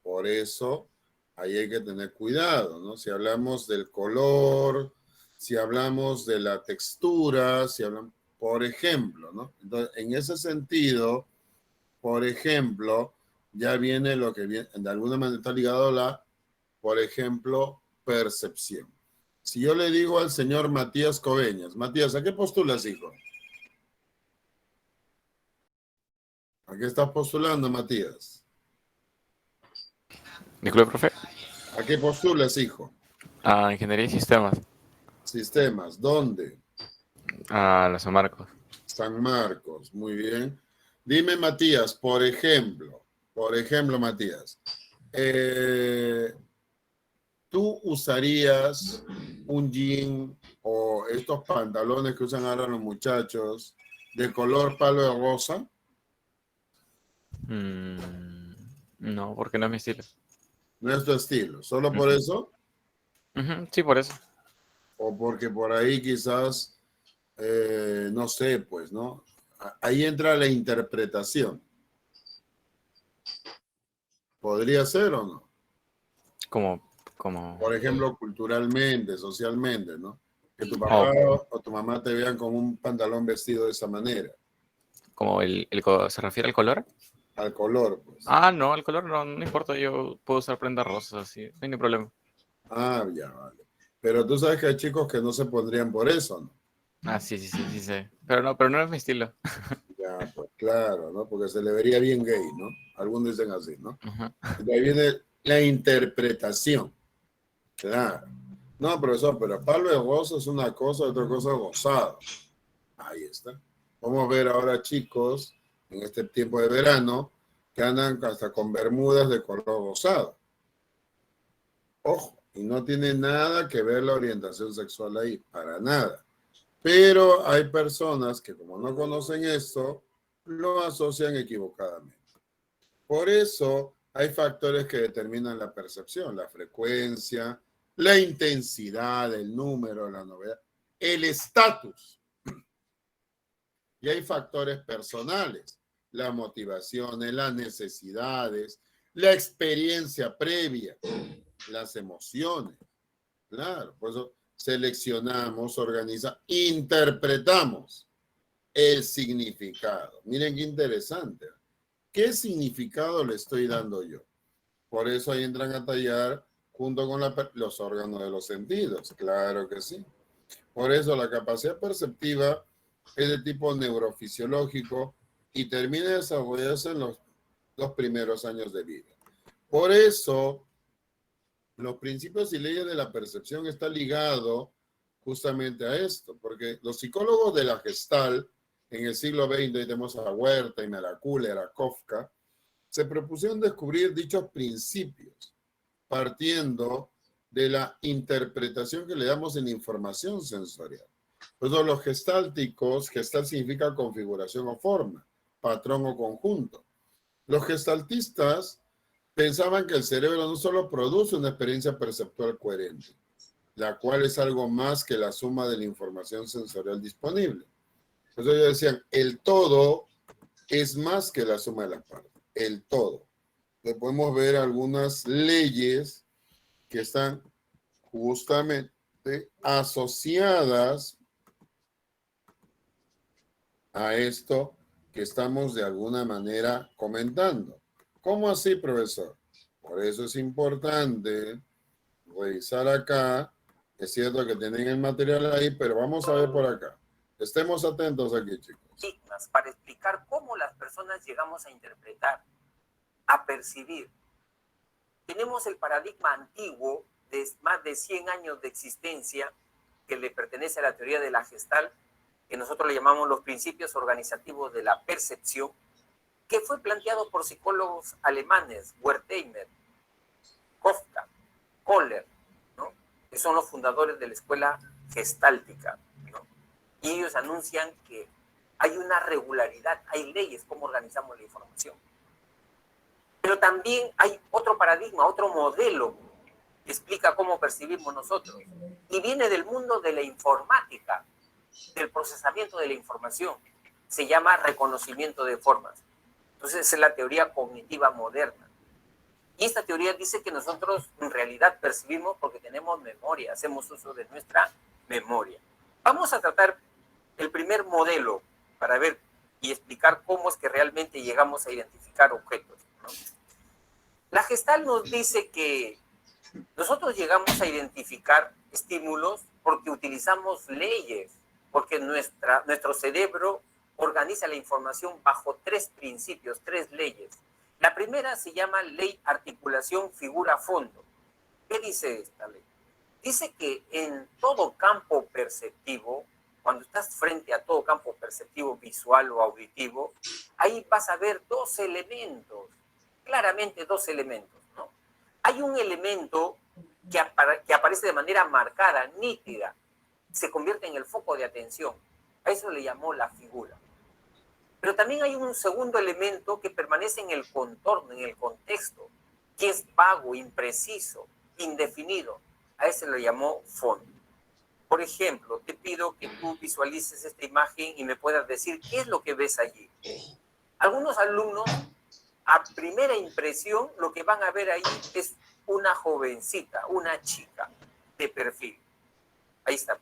Por eso ahí hay que tener cuidado, ¿no? Si hablamos del color, si hablamos de la textura, si hablamos, por ejemplo, ¿no? Entonces, en ese sentido, por ejemplo, ya viene lo que viene, de alguna manera está ligado a la, por ejemplo, percepción. Si yo le digo al señor Matías Coveñas, Matías, ¿a qué postulas, hijo? ¿A qué estás postulando, Matías? Disculpe, profe. ¿A qué postulas, hijo? A Ingeniería y Sistemas. Sistemas, ¿dónde? A la San Marcos. San Marcos, muy bien. Dime, Matías, por ejemplo, Matías, ¿tú usarías un jean o estos pantalones que usan ahora los muchachos de color palo de rosa? No, porque no es mi estilo. No es tu estilo, ¿solo por Ujú. eso? Sí, por eso. ¿O porque por ahí quizás, no sé, pues, ¿no? Ahí entra la interpretación. ¿Podría ser o no? Como, Por ejemplo, culturalmente, socialmente, ¿no? Que tu oh, papá o tu mamá te vean con un pantalón vestido de esa manera, como ¿se refiere al color? al color, pues. Ah, no, el color no importa. Yo puedo usar prendas rosas así. No hay ni problema. Ah, ya, vale. Pero tú sabes que hay chicos que no se pondrían por eso, ¿no? Ah, sí sé. Pero no es mi estilo. Ya, pues claro, ¿no? Porque se le vería bien gay, ¿no? Algunos dicen así, ¿no? Ajá. Y de ahí viene la interpretación. Claro. No, profesor, pero palo de gozo es una cosa, otra cosa gozado. Ahí está. Vamos a ver ahora chicos en este tiempo de verano que andan hasta con bermudas de color rosado. Ojo, y no tiene nada que ver la orientación sexual ahí, para nada. Pero hay personas que como no conocen esto, lo asocian equivocadamente. Por eso hay factores que determinan la percepción, la frecuencia, la intensidad, el número, la novedad, el estatus. Y hay factores personales, las motivaciones, las necesidades, la experiencia previa, las emociones. Claro, por eso seleccionamos, organizamos, interpretamos el significado. Miren qué interesante. ¿Qué significado le estoy dando yo? Por eso ahí entran a tallar junto con los órganos de los sentidos. Claro que sí. Por eso la capacidad perceptiva es de tipo neurofisiológico y termina de desarrollarse en los primeros años de vida. Por eso, los principios y leyes de la percepción están ligados justamente a esto, porque los psicólogos de la Gestalt en el siglo XX, y tenemos a Huerta y Meraculer, a Kafka, se propusieron descubrir dichos principios partiendo de la interpretación que le damos en información sensorial. Pues los gestálticos, gestalt significa configuración o forma, patrón o conjunto. Los gestaltistas pensaban que el cerebro no solo produce una experiencia perceptual coherente, la cual es algo más que la suma de la información sensorial disponible. Entonces ellos decían, el todo es más que la suma de las partes, el todo. Entonces podemos ver algunas leyes que están justamente asociadas a esto que estamos de alguna manera comentando. ¿Cómo así, profesor? Por eso es importante revisar acá. Es cierto que tienen el material ahí, pero vamos a ver por acá. Estemos atentos aquí, chicos. Para explicar cómo las personas llegamos a interpretar, a percibir. Tenemos el paradigma antiguo de más de 100 años de existencia que le pertenece a la teoría de la Gestalt, que nosotros le llamamos los principios organizativos de la percepción, que fue planteado por psicólogos alemanes, Wertheimer, Kafka, Kohler, ¿no? Que son los fundadores de la escuela gestáltica, ¿no? Y ellos anuncian que hay una regularidad, hay leyes cómo organizamos la información. Pero también hay otro paradigma, otro modelo que explica cómo percibimos nosotros. Y viene del mundo de la informática, del procesamiento de la información. Se llama reconocimiento de formas. Entonces es la teoría cognitiva moderna. Y esta teoría dice que nosotros en realidad percibimos porque tenemos memoria, hacemos uso de nuestra memoria. Vamos a tratar el primer modelo para ver y explicar cómo es que realmente llegamos a identificar objetos, ¿no? La Gestalt nos dice que nosotros llegamos a identificar estímulos porque utilizamos leyes, porque nuestro cerebro organiza la información bajo 3 principios, 3 leyes. La primera se llama ley articulación figura-fondo. ¿Qué dice esta ley? Dice que en todo campo perceptivo, cuando estás frente a todo campo perceptivo visual o auditivo, ahí vas a ver 2 elementos, claramente 2 elementos, ¿no? Hay un elemento que aparece de manera marcada, nítida, se convierte en el foco de atención. A eso le llamó la figura. Pero también hay un segundo elemento que permanece en el contorno, en el contexto, que es vago, impreciso, indefinido. A ese lo llamó fondo. Por ejemplo, te pido que tú visualices esta imagen y me puedas decir qué es lo que ves allí. Algunos alumnos, a primera impresión, lo que van a ver ahí es una jovencita, una chica de perfil. Ahí está.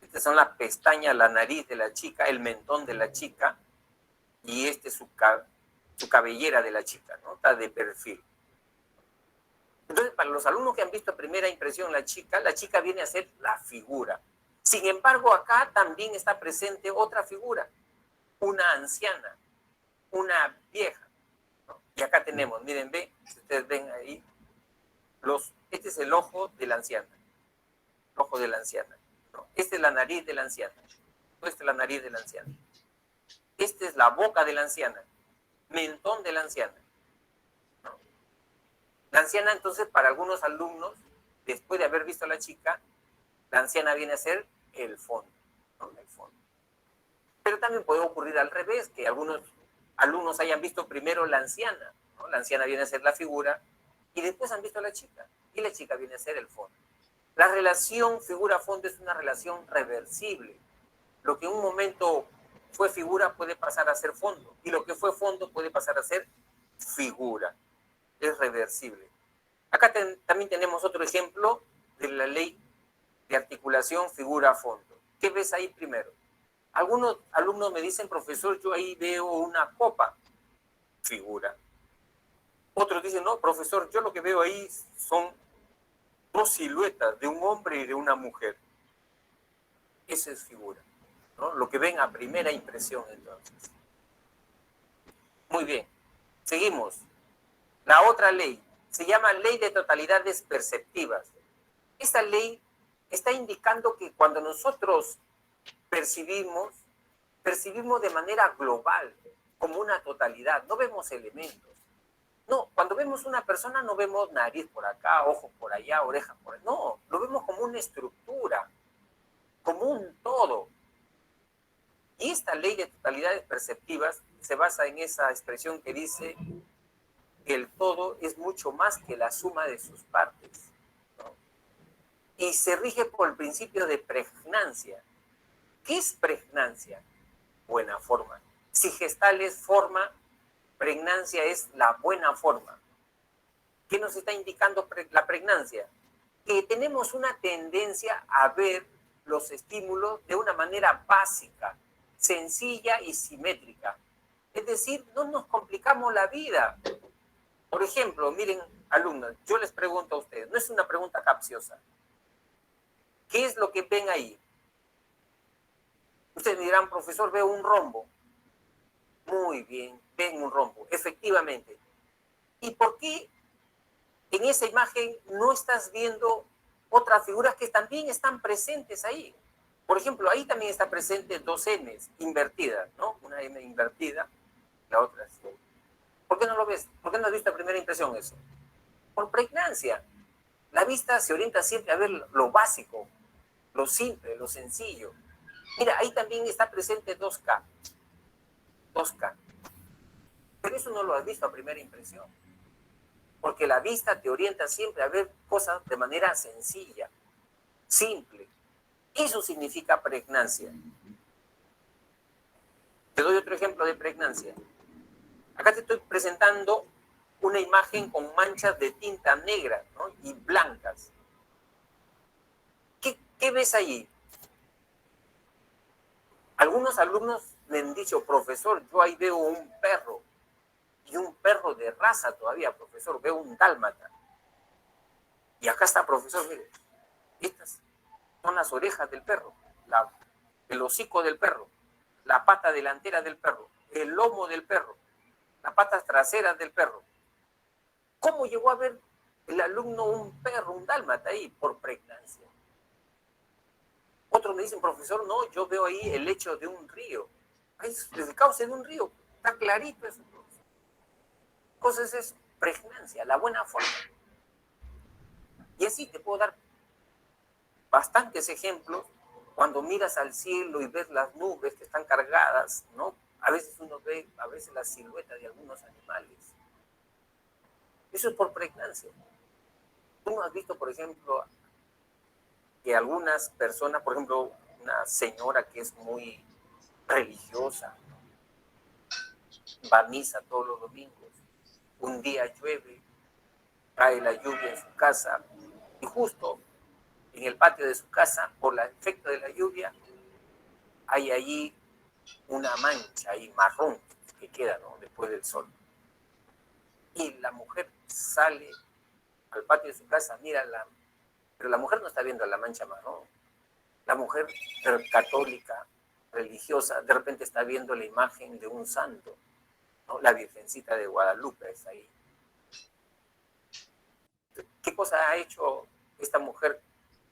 Estas son las pestañas, la nariz de la chica, el mentón de la chica, y este es su cabellera de la chica, ¿no? Está de perfil. Entonces, para los alumnos que han visto a primera impresión la chica viene a ser la figura. Sin embargo, acá también está presente otra figura, una anciana, una vieja, ¿no? Y acá tenemos, miren, ve, si ustedes ven ahí, este es el ojo de la anciana, el ojo de la anciana, ¿no? Esta es la nariz de la anciana, esta es la nariz de la anciana. Esta es la boca de la anciana, mentón de la anciana, ¿no? La anciana, entonces, para algunos alumnos, después de haber visto a la chica, la anciana viene a ser el fondo, ¿no? El fondo. Pero también puede ocurrir al revés, que algunos alumnos hayan visto primero la anciana, ¿no? La anciana viene a ser la figura, y después han visto a la chica, y la chica viene a ser el fondo. La relación figura-fondo es una relación reversible. Lo que en un momento fue figura puede pasar a ser fondo, y lo que fue fondo puede pasar a ser figura. Es reversible. Acá también tenemos otro ejemplo de la ley de articulación figura-fondo. ¿Qué ves ahí primero? Algunos alumnos me dicen, profesor, yo ahí veo una copa, figura. Otros dicen, no, profesor, yo lo que veo ahí son 2 siluetas de un hombre y de una mujer. Esa es figura, ¿no? Lo que ven a primera impresión, entonces. Muy bien, seguimos. La otra ley se llama ley de totalidades perceptivas. Esta ley está indicando que cuando nosotros percibimos de manera global, como una totalidad, no vemos elementos. No, cuando vemos una persona no vemos nariz por acá, ojos por allá, orejas por allá. No, lo vemos como una estructura, como un todo. Y esta ley de totalidades perceptivas se basa en esa expresión que dice que el todo es mucho más que la suma de sus partes, ¿no? Y se rige por el principio de pregnancia. ¿Qué es pregnancia? Buena forma. Si gestal es forma, pregnancia es la buena forma. ¿Qué nos está indicando la pregnancia? Que tenemos una tendencia a ver los estímulos de una manera básica, sencilla y simétrica. Es decir, no nos complicamos la vida. Por ejemplo, miren, alumnos, yo les pregunto a ustedes, no es una pregunta capciosa. ¿Qué es lo que ven ahí? Ustedes dirán, profesor, veo un rombo. Muy bien, ven un rombo, efectivamente. ¿Y por qué en esa imagen no estás viendo otras figuras que también están presentes ahí. Por ejemplo, ahí también está presente dos M's invertidas, ¿no? Una M invertida, la otra así. ¿Por qué no lo ves? ¿Por qué no has visto a primera impresión eso? Por pregnancia. La vista se orienta siempre a ver lo básico, lo simple, lo sencillo. Mira, ahí también está presente 2K. 2K. Pero eso no lo has visto a primera impresión. Porque la vista te orienta siempre a ver cosas de manera sencilla, simple. Eso significa pregnancia. Te doy otro ejemplo de pregnancia. Acá te estoy presentando una imagen con manchas de tinta negra, ¿no? Y blancas. ¿Qué ves ahí? Algunos alumnos me han dicho, profesor, yo ahí veo un perro. Y un perro de raza todavía, profesor, veo un dálmata. Y acá está, profesor, mire, estas son las orejas del perro, el hocico del perro, la pata delantera del perro, el lomo del perro, las patas traseras del perro. ¿Cómo llegó a ver el alumno un perro, un dálmata ahí? Por pregnancia. Otros me dicen, profesor, no, yo veo ahí el lecho de un río. Ahí es el cauce de un río, está clarito eso. Entonces es pregnancia, la buena forma. Y así te puedo dar bastantes ejemplos cuando miras al cielo y ves las nubes que están cargadas, ¿no? A veces uno ve, a veces la silueta de algunos animales. Eso es por pregnancia. Tú no has visto, por ejemplo, que algunas personas, por ejemplo, una señora que es muy religiosa, va a misa todos los domingos, un día llueve, cae la lluvia en su casa y justo en el patio de su casa, por el efecto de la lluvia, hay allí una mancha ahí marrón que queda, ¿no? Después del sol. Y la mujer sale al patio de su casa, pero la mujer no está viendo la mancha marrón. La mujer católica, religiosa, de repente está viendo la imagen de un santo, ¿no? La Virgencita de Guadalupe es ahí. ¿Qué cosa ha hecho esta mujer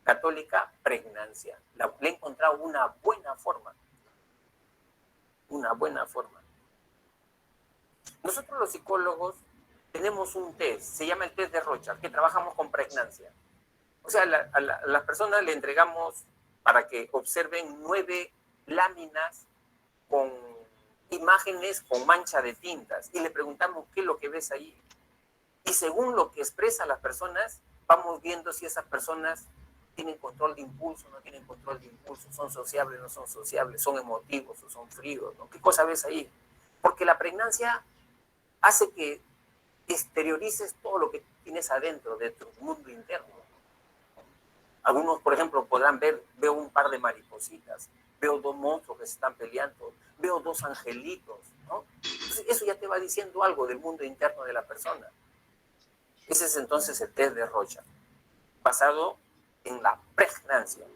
católica? Pregnancia. Le ha encontrado una buena forma. Una buena forma. Nosotros los psicólogos tenemos un test, se llama el test de Rorschach, que trabajamos con pregnancia. O sea, a las personas le entregamos para que observen 9 láminas con imágenes con mancha de tintas y le preguntamos qué es lo que ves ahí. Y según lo que expresan las personas, vamos viendo si esas personas tienen control de impulso, no tienen control de impulso, son sociables, no son sociables, son emotivos o son fríos, ¿no? ¿Qué cosa ves ahí? Porque la pregnancia hace que exteriorices todo lo que tienes adentro de tu mundo interno. Algunos, por ejemplo, podrán ver, veo un par de maripositas, veo 2 monstruos que se están peleando, veo 2 angelitos, ¿no? Entonces, eso ya te va diciendo algo del mundo interno de la persona. Ese es entonces el test de Rorschach, basado en la pregnancia.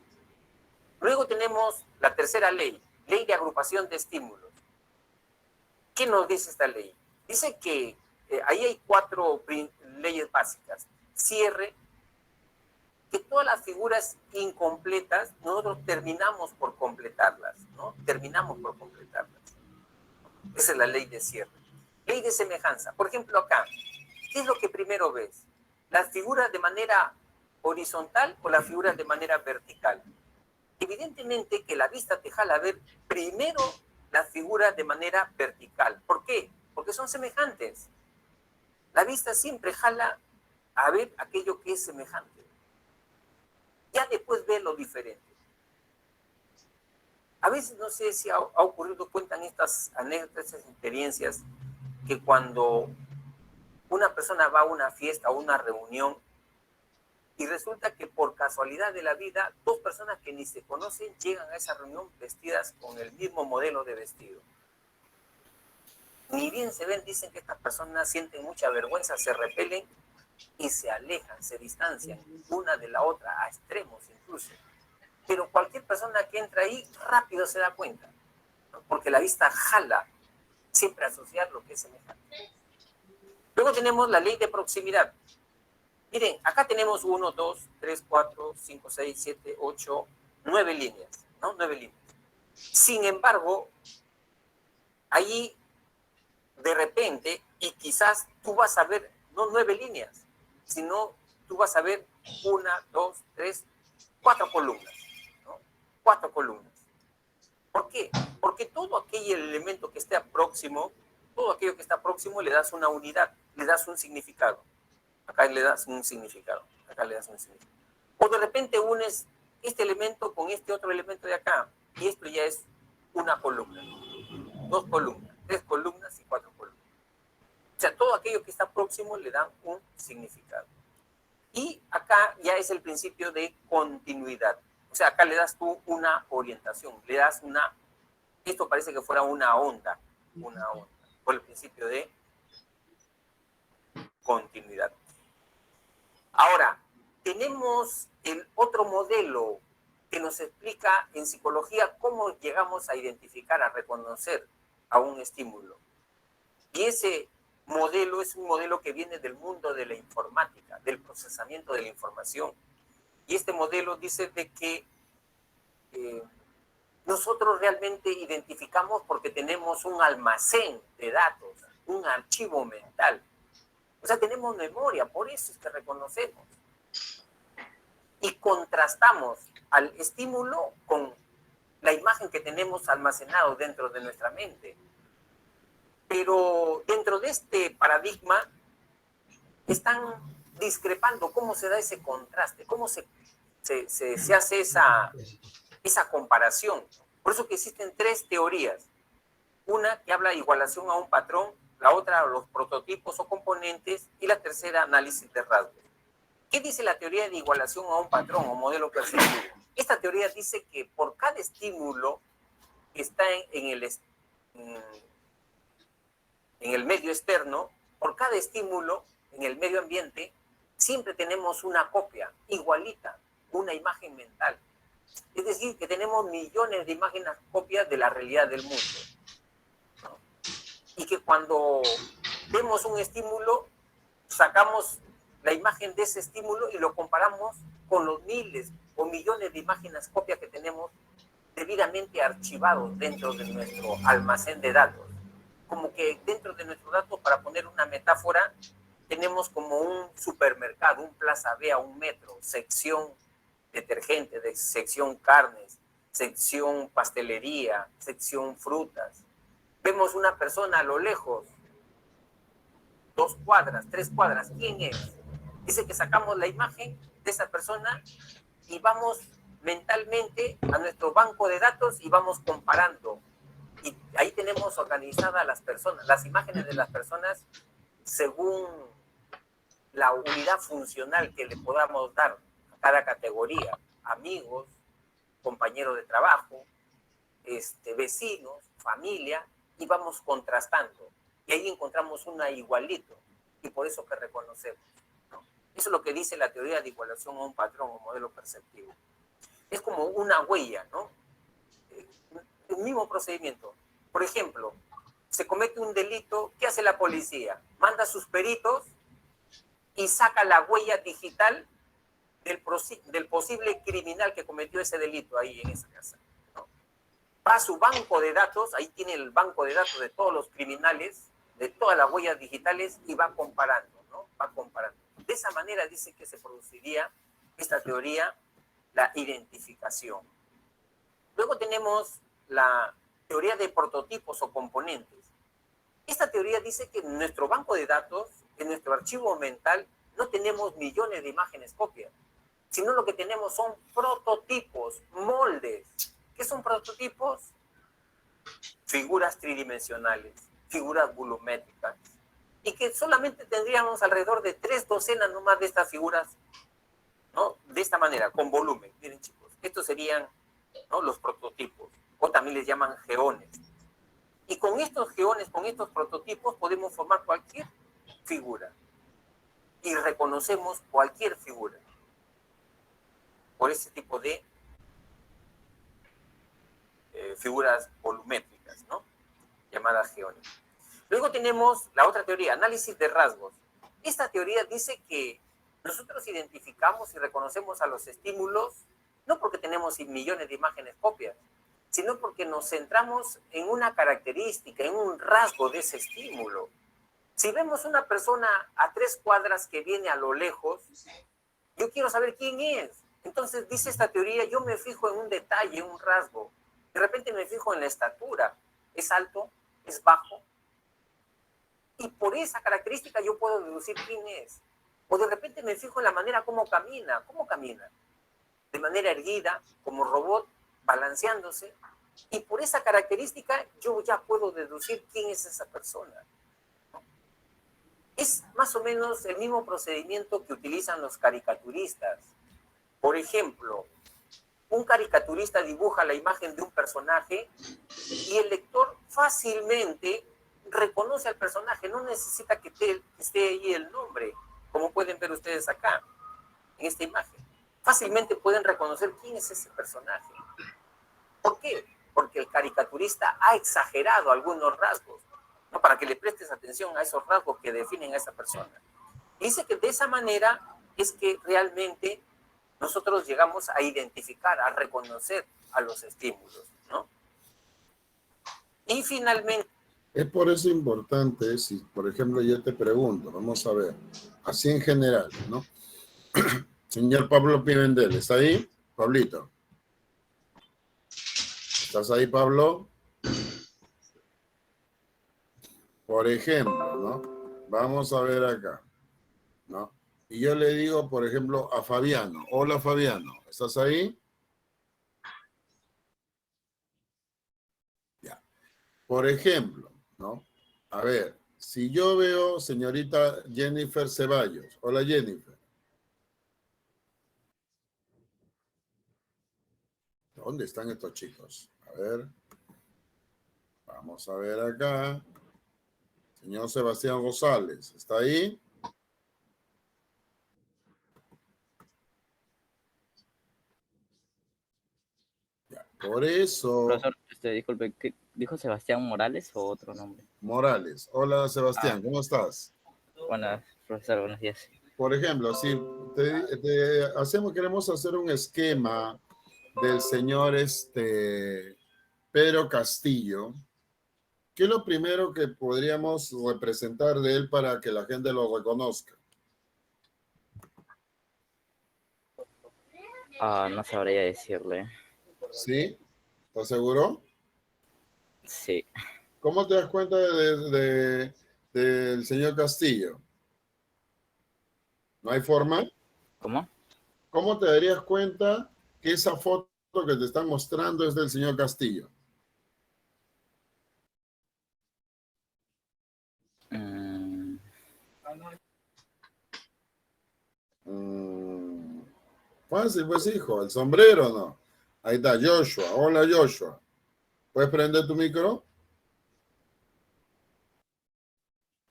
Luego tenemos la tercera ley, ley de agrupación de estímulos. ¿Qué nos dice esta ley? Dice que ahí hay 4 leyes básicas. Cierre, que todas las figuras incompletas, nosotros terminamos por completarlas, ¿no? Terminamos por completarlas. Esa es la ley de cierre. Ley de semejanza. Por ejemplo, acá, ¿qué es lo que primero ves? ¿Las figuras de manera horizontal o las figuras de manera vertical? Evidentemente que la vista te jala a ver primero las figuras de manera vertical. ¿Por qué? Porque son semejantes. La vista siempre jala a ver aquello que es semejante. Ya después ve lo diferente. A veces, no sé si ha ocurrido, cuentan estas anécdotas, estas experiencias, que cuando una persona va a una fiesta o una reunión y resulta que por casualidad de la vida, 2 personas que ni se conocen llegan a esa reunión vestidas con el mismo modelo de vestido. Ni bien se ven, dicen que estas personas sienten mucha vergüenza, se repelen y se alejan, se distancian una de la otra, a extremos incluso. Pero cualquier persona que entra ahí rápido se da cuenta, ¿no? Porque la vista jala siempre a asociar lo que es semejante. Luego tenemos la ley de proximidad. Miren, acá tenemos 1, 2, 3, 4, 5, 6, 7, 8, 9 líneas, ¿no? 9 líneas. Sin embargo, ahí de repente, y quizás tú vas a ver no 9 líneas, sino tú vas a ver 1, 2, 3, 4 columnas, ¿no? 4 columnas. ¿Por qué? Porque todo aquel elemento que esté próximo, todo aquello que está próximo le das una unidad, le das un significado. Acá le das un significado, acá le das un significado. O de repente unes este elemento con este otro elemento de acá, y esto ya es una columna, 2 columnas, 3 columnas y 4 columnas. O sea, todo aquello que está próximo le da un significado. Y acá ya es el principio de continuidad. O sea, acá le das tú una orientación, le das una... Esto parece que fuera una onda, por el principio de continuidad. Ahora, tenemos el otro modelo que nos explica en psicología cómo llegamos a identificar, a reconocer a un estímulo. Y ese modelo es un modelo que viene del mundo de la informática, del procesamiento de la información. Y este modelo dice de que nosotros realmente identificamos porque tenemos un almacén de datos, un archivo mental. O sea, tenemos memoria, por eso es que reconocemos. Y contrastamos al estímulo con la imagen que tenemos almacenado dentro de nuestra mente. Pero dentro de este paradigma están discrepando cómo se da ese contraste, cómo se hace esa comparación. Por eso que existen 3 teorías. Una que habla de igualación a un patrón, la otra los prototipos o componentes y la tercera análisis de rasgos. ¿Qué dice la teoría de igualación a un patrón o modelo perceptivo? Esta teoría dice que por cada estímulo que está en el medio externo, por cada estímulo en el medio ambiente, siempre tenemos una copia igualita, una imagen mental. Es decir, que tenemos millones de imágenes copias de la realidad del mundo, ¿no? Y que cuando vemos un estímulo, sacamos la imagen de ese estímulo y lo comparamos con los miles o millones de imágenes copias que tenemos debidamente archivados dentro de nuestro almacén de datos. Como que dentro de nuestros datos, para poner una metáfora, tenemos como un supermercado, un Plaza Vea, un metro, sección detergente, sección carnes, sección pastelería, sección frutas. Vemos una persona a lo lejos, 2 cuadras, 3 cuadras, ¿quién es? Dice que sacamos la imagen de esa persona y vamos mentalmente a nuestro banco de datos y vamos comparando. Y ahí tenemos organizadas las personas, las imágenes de las personas según la unidad funcional que le podamos dar a cada categoría: amigos, compañeros de trabajo, vecinos, familia, y vamos contrastando. Y ahí encontramos una igualito, y por eso que reconocemos, ¿no? Eso es lo que dice la teoría de igualación a un patrón o modelo perceptivo. Es como una huella, ¿no? El mismo procedimiento. Por ejemplo, se comete un delito, ¿qué hace la policía? Manda a sus peritos y saca la huella digital del posible criminal que cometió ese delito ahí en esa casa, ¿no? Va a su banco de datos, ahí tiene el banco de datos de todos los criminales, de todas las huellas digitales, y va comparando, ¿no? Va comparando. De esa manera dice que se produciría esta teoría, la identificación. Luego tenemos la teoría de prototipos o componentes. Esta teoría dice que en nuestro banco de datos, en nuestro archivo mental, no tenemos millones de imágenes copias, sino lo que tenemos son prototipos, moldes. ¿Qué son prototipos? Figuras tridimensionales, figuras volumétricas, y que solamente tendríamos alrededor de 3 docenas nomás de estas figuras, ¿no? De esta manera, con volumen. Miren, chicos, estos serían, ¿no?, los prototipos, o también les llaman geones. Y con estos geones, con estos prototipos, podemos formar cualquier figura. Y reconocemos cualquier figura por ese tipo de figuras volumétricas, ¿no?, llamadas geones. Luego tenemos la otra teoría, análisis de rasgos. Esta teoría dice que Nosotros identificamos y reconocemos a los estímulos no porque tenemos millones de imágenes copias, sino porque nos centramos en una característica, en un rasgo de ese estímulo. Si vemos una persona a 3 cuadras que viene a lo lejos, yo quiero saber quién es. Entonces, dice esta teoría, yo me fijo en un detalle, en un rasgo. De repente me fijo en la estatura. ¿Es alto? ¿Es bajo? Y por esa característica yo puedo deducir quién es. O de repente me fijo en la manera como camina. ¿Cómo camina? De manera erguida, como robot, balanceándose. Y por esa característica yo ya puedo deducir quién es esa persona. Es más o menos el mismo procedimiento que utilizan los caricaturistas. Por ejemplo, un caricaturista dibuja la imagen de un personaje y el lector fácilmente reconoce al personaje, no necesita que esté ahí el nombre, como pueden ver ustedes acá, en esta imagen. Fácilmente pueden reconocer quién es ese personaje. ¿Por qué? Porque el caricaturista ha exagerado algunos rasgos, ¿no? Para que le prestes atención a esos rasgos que definen a esa persona. Y dice que de esa manera es que realmente nosotros llegamos a identificar, a reconocer a los estímulos, ¿no? Y finalmente... Es por eso importante, si por ejemplo yo te pregunto, vamos a ver, así en general, ¿no? Señor Pablo Pimentel, ¿está ahí? Pablito. ¿Estás ahí, Pablo? Por ejemplo, ¿no? Vamos a ver acá, ¿no? Y yo le digo, por ejemplo, a Fabiano. Hola, Fabiano. ¿Estás ahí? Ya. Por ejemplo, ¿no? A ver, si yo veo señorita Jennifer Ceballos. Hola, Jennifer. ¿Dónde están estos chicos? A ver. Vamos a ver acá. Señor Sebastián Rosales. ¿Está ahí? Ya. Por eso... Profesor, disculpe, ¿qué dijo Sebastián Morales o otro nombre? Morales. Hola, Sebastián. ¿Cómo estás? Buenas, profesor, buenos días. Por ejemplo, si queremos hacer un esquema del señor Pedro Castillo, ¿qué es lo primero que podríamos representar de él para que la gente lo reconozca? No sabría decirle. ¿Sí? ¿Estás seguro? Sí. ¿Cómo te das cuenta del señor Castillo? ¿No hay forma? ¿Cómo? ¿Cómo te darías cuenta que esa foto que te están mostrando es del señor Castillo? Fácil, pues, hijo. El sombrero, ¿no? Ahí está, Joshua. Hola, Joshua. ¿Puedes prender tu micro?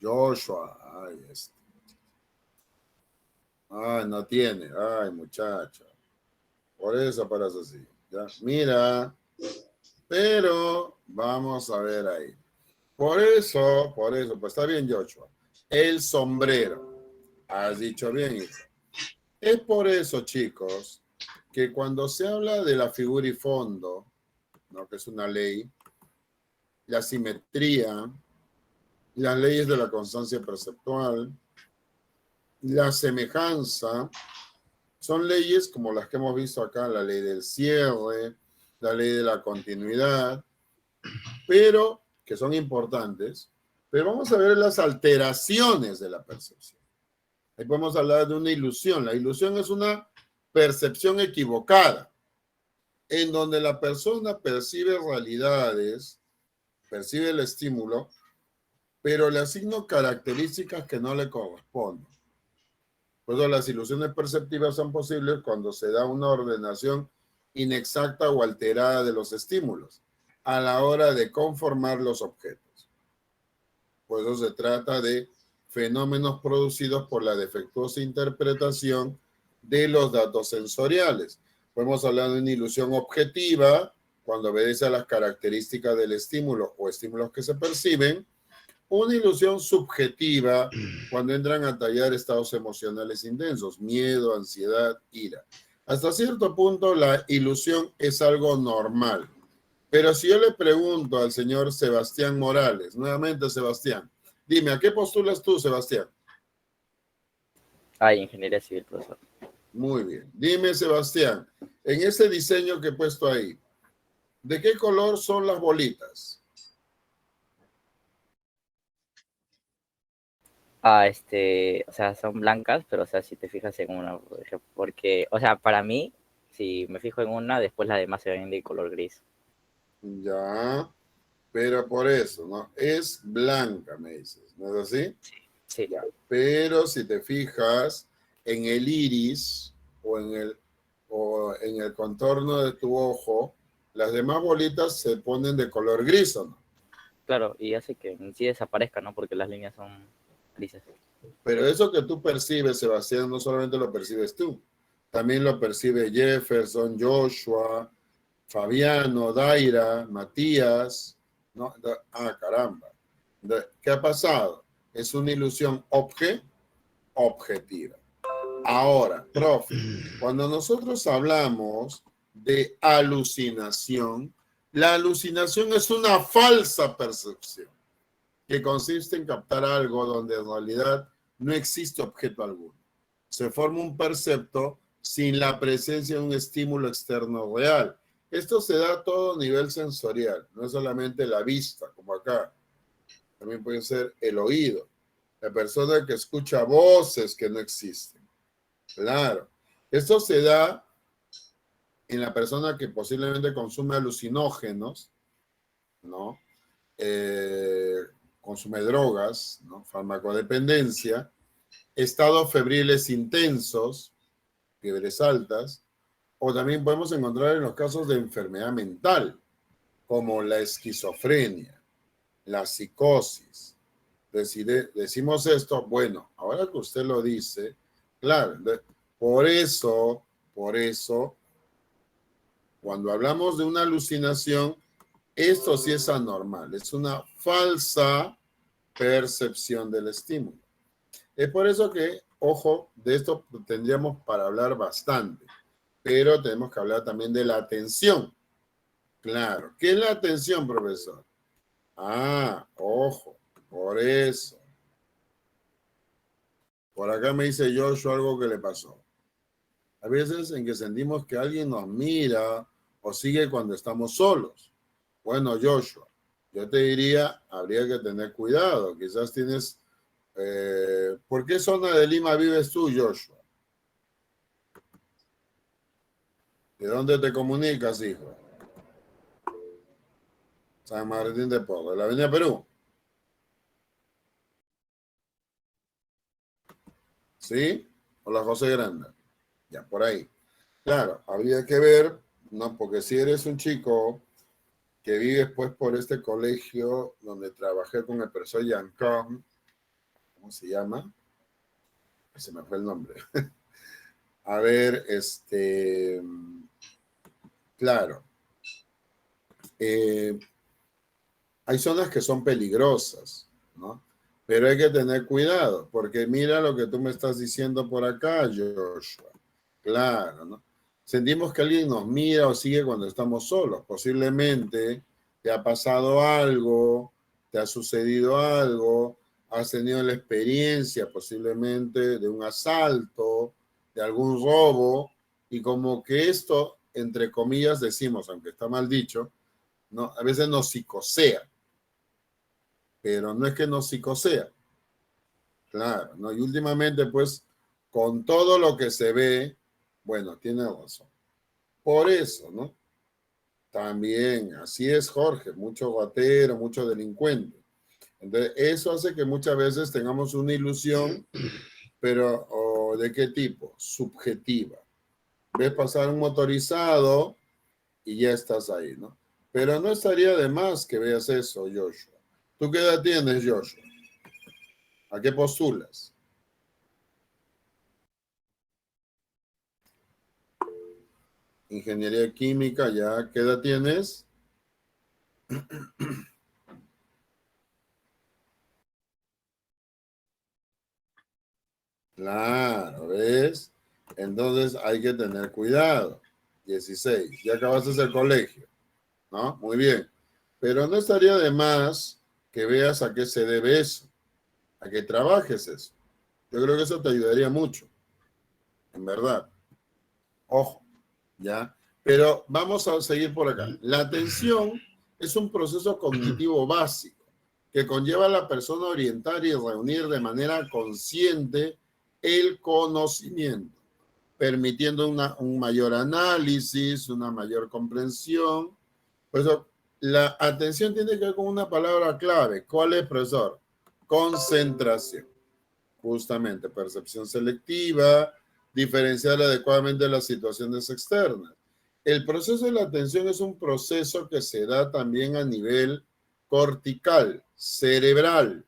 Joshua. Ay, Ay, no tiene. Ay, muchacho. Por eso paras así. ¿Ya? Mira. Pero vamos a ver ahí. Por eso, pues está bien, Joshua. El sombrero. Has dicho bien, hijo. Es por eso, chicos, que cuando se habla de la figura y fondo, ¿no? Que es una ley, la simetría, las leyes de la constancia perceptual, la semejanza, son leyes como las que hemos visto acá, la ley del cierre, la ley de la continuidad, pero que son importantes, pero vamos a ver las alteraciones de la percepción. Ahí podemos hablar de una ilusión. La ilusión es una percepción equivocada, en donde la persona percibe realidades, percibe el estímulo, pero le asigno características que no le corresponden. Por eso las ilusiones perceptivas son posibles cuando se da una ordenación inexacta o alterada de los estímulos a la hora de conformar los objetos. Por eso se trata de fenómenos producidos por la defectuosa interpretación de los datos sensoriales. Podemos hablar de una ilusión objetiva cuando obedece a las características del estímulo o estímulos que se perciben, una ilusión subjetiva cuando entran a tallar estados emocionales intensos, miedo, ansiedad, ira. Hasta cierto punto la ilusión es algo normal. Pero si yo le pregunto al señor Sebastián Morales, nuevamente Sebastián, dime, ¿a qué postulas tú, Sebastián? Ah, ingeniería civil, profesor. Muy bien. Dime, Sebastián, en ese diseño que he puesto ahí, ¿de qué color son las bolitas? Ah, o sea, son blancas, pero, o sea, si te fijas en una, por ejemplo, porque, o sea, para mí, si me fijo en una, después las demás se ven de color gris. Ya, pero por eso, ¿no? Es blanca, me dices, ¿no es así? Sí, Ya, pero si te fijas en el iris o en el contorno de tu ojo, las demás bolitas se ponen de color gris, ¿o no? claro, y hace que en sí desaparezca, ¿no? Porque las líneas son grises. Pero eso que tú percibes, Sebastián, no solamente lo percibes tú, también lo percibe Jefferson, Joshua, Fabiano, Daira, Matías, ¿no? Ah, caramba. ¿Qué ha pasado? Es una ilusión objetiva. Ahora, profe, cuando nosotros hablamos de alucinación, la alucinación es una falsa percepción que consiste en captar algo donde en realidad no existe objeto alguno. Se forma un percepto sin la presencia de un estímulo externo real. Esto se da a todo nivel sensorial, no es solamente la vista, como acá. También puede ser el oído. La persona que escucha voces que no existen. Claro. Esto se da en la persona que posiblemente consume alucinógenos, ¿no? Consume drogas, ¿no? Farmacodependencia, estados febriles intensos, fiebres altas, o también podemos encontrar en los casos de enfermedad mental, como la esquizofrenia, la psicosis. Decimos esto, bueno, ahora que usted lo dice, claro, por eso, cuando hablamos de una alucinación, esto sí es anormal, es una falsa percepción del estímulo. Es por eso que, ojo, de esto tendríamos para hablar bastante, pero tenemos que hablar también de la atención. Claro, ¿qué es la atención, profesor? Ah, ojo, por eso. Por acá me dice Joshua algo que le pasó. A veces en que sentimos que alguien nos mira o sigue cuando estamos solos. Bueno, Joshua, yo te diría, habría que tener cuidado. Quizás tienes... ¿por qué zona de Lima vives tú, Joshua? ¿De dónde te comunicas, hijo? San Martín de Porres, la Avenida Perú. ¿Sí? O la José Grande. Ya, por ahí. Claro, habría que ver, ¿no? Porque si eres un chico que vives pues por este colegio donde trabajé con el profesor Yancón, ¿cómo se llama? Se me fue el nombre. A ver, claro, eh, hay zonas que son peligrosas, ¿no? Pero hay que tener cuidado, porque mira lo que tú me estás diciendo por acá, Joshua. Claro, ¿no? Sentimos que alguien nos mira o sigue cuando estamos solos. Posiblemente te ha pasado algo, te ha sucedido algo, has tenido la experiencia posiblemente de un asalto, de algún robo, y como que esto, entre comillas, decimos, aunque está mal dicho, ¿no? A veces nos psicosea, pero no es que nos psicosea, claro, ¿no? Y últimamente, pues, con todo lo que se ve, bueno, tiene razón. Por eso, ¿no? También, así es, Jorge, mucho guatero, mucho delincuente. Entonces, eso hace que muchas veces tengamos una ilusión, pero ¿de qué tipo? Subjetiva. Ves pasar un motorizado y ya estás ahí, ¿no? Pero no estaría de más que veas eso, Joshua. ¿Tú qué edad tienes, Joshua? ¿A qué postulas? Ingeniería química, ya. ¿Qué edad tienes? Claro, ¿ves? Entonces hay que tener cuidado. 16, ya acabaste el colegio, ¿no? Muy bien. Pero no estaría de más que veas a qué se debe eso, a que trabajes eso. Yo creo que eso te ayudaría mucho, en verdad. Ojo, ¿ya? Pero vamos a seguir por acá. La atención es un proceso cognitivo básico que conlleva a la persona a orientar y reunir de manera consciente el conocimiento, permitiendo un mayor análisis, una mayor comprensión. Por eso, la atención tiene que ver con una palabra clave. ¿Cuál es, profesor? Concentración. Justamente, percepción selectiva, diferenciar adecuadamente las situaciones externas. El proceso de la atención es un proceso que se da también a nivel cortical, cerebral.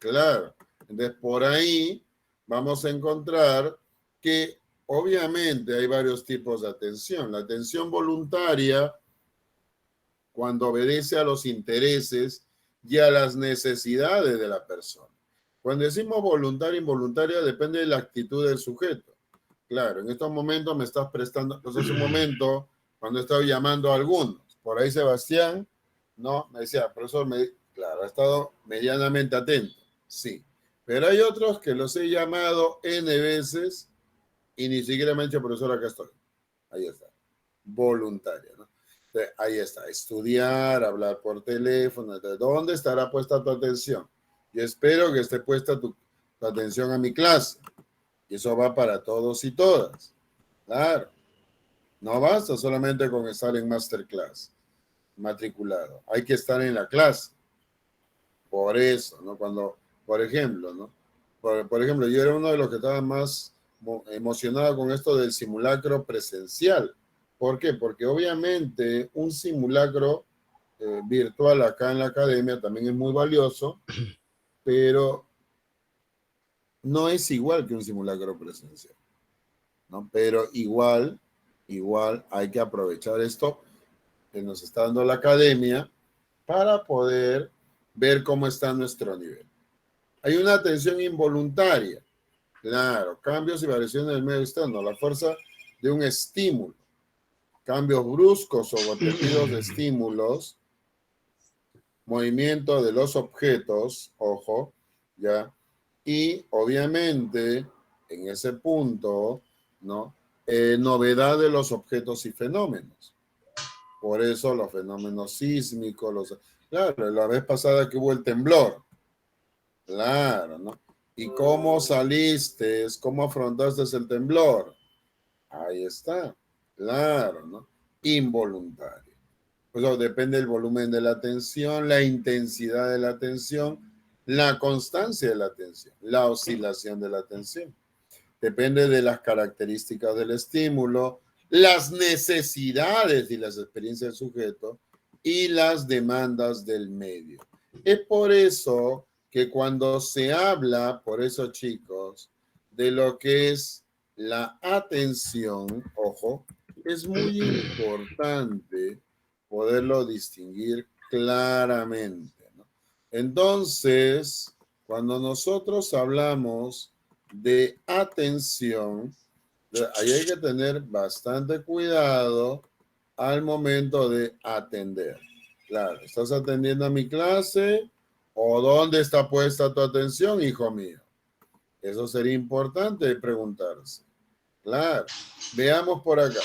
Claro. Entonces, por ahí vamos a encontrar que obviamente hay varios tipos de atención. La atención voluntaria, cuando obedece a los intereses y a las necesidades de la persona. Cuando decimos voluntaria e involuntaria, depende de la actitud del sujeto. Claro, en estos momentos me estás prestando, entonces hace un momento, cuando estaba llamando a algunos, por ahí Sebastián, no, me decía, profesor, claro, ha estado medianamente atento, sí, pero hay otros que los he llamado N veces y ni siquiera me han dicho, profesor, acá estoy. Ahí está, voluntaria, ¿no? Entonces, ahí está, estudiar, hablar por teléfono, ¿dónde estará puesta tu atención? Yo espero que esté puesta tu atención a mi clase. Y eso va para todos y todas. Claro. No basta solamente con estar en masterclass, matriculado. Hay que estar en la clase. Por eso, ¿no? Cuando, por ejemplo, ¿no? Por ejemplo, yo era uno de los que estaba más emocionado con esto del simulacro presencial. ¿Por qué? Porque obviamente un simulacro virtual acá en la academia también es muy valioso, pero no es igual que un simulacro presencial, ¿no? Pero igual hay que aprovechar esto que nos está dando la academia para poder ver cómo está nuestro nivel. Hay una atención involuntaria, claro, cambios y variaciones del medio externo, la fuerza de un estímulo, cambios bruscos o repetidos de estímulos, movimiento de los objetos, ojo, ya, y obviamente en ese punto, ¿no? Novedad de los objetos y fenómenos. Por eso los fenómenos sísmicos, claro, la vez pasada que hubo el temblor, claro, ¿no? ¿Y cómo saliste? ¿Cómo afrontaste el temblor? Ahí está, claro, ¿no? Involuntario. Pues depende del volumen de la atención, la intensidad de la atención, la constancia de la atención, la oscilación de la atención. Depende de las características del estímulo, las necesidades y las experiencias del sujeto y las demandas del medio. Es por eso que cuando se habla, por eso chicos, de lo que es la atención, ojo, es muy importante poderlo distinguir claramente, ¿no? Entonces, cuando nosotros hablamos de atención, ahí hay que tener bastante cuidado al momento de atender. Claro, ¿estás atendiendo a mi clase o dónde está puesta tu atención, hijo mío? Eso sería importante preguntarse. Claro, veamos por acá.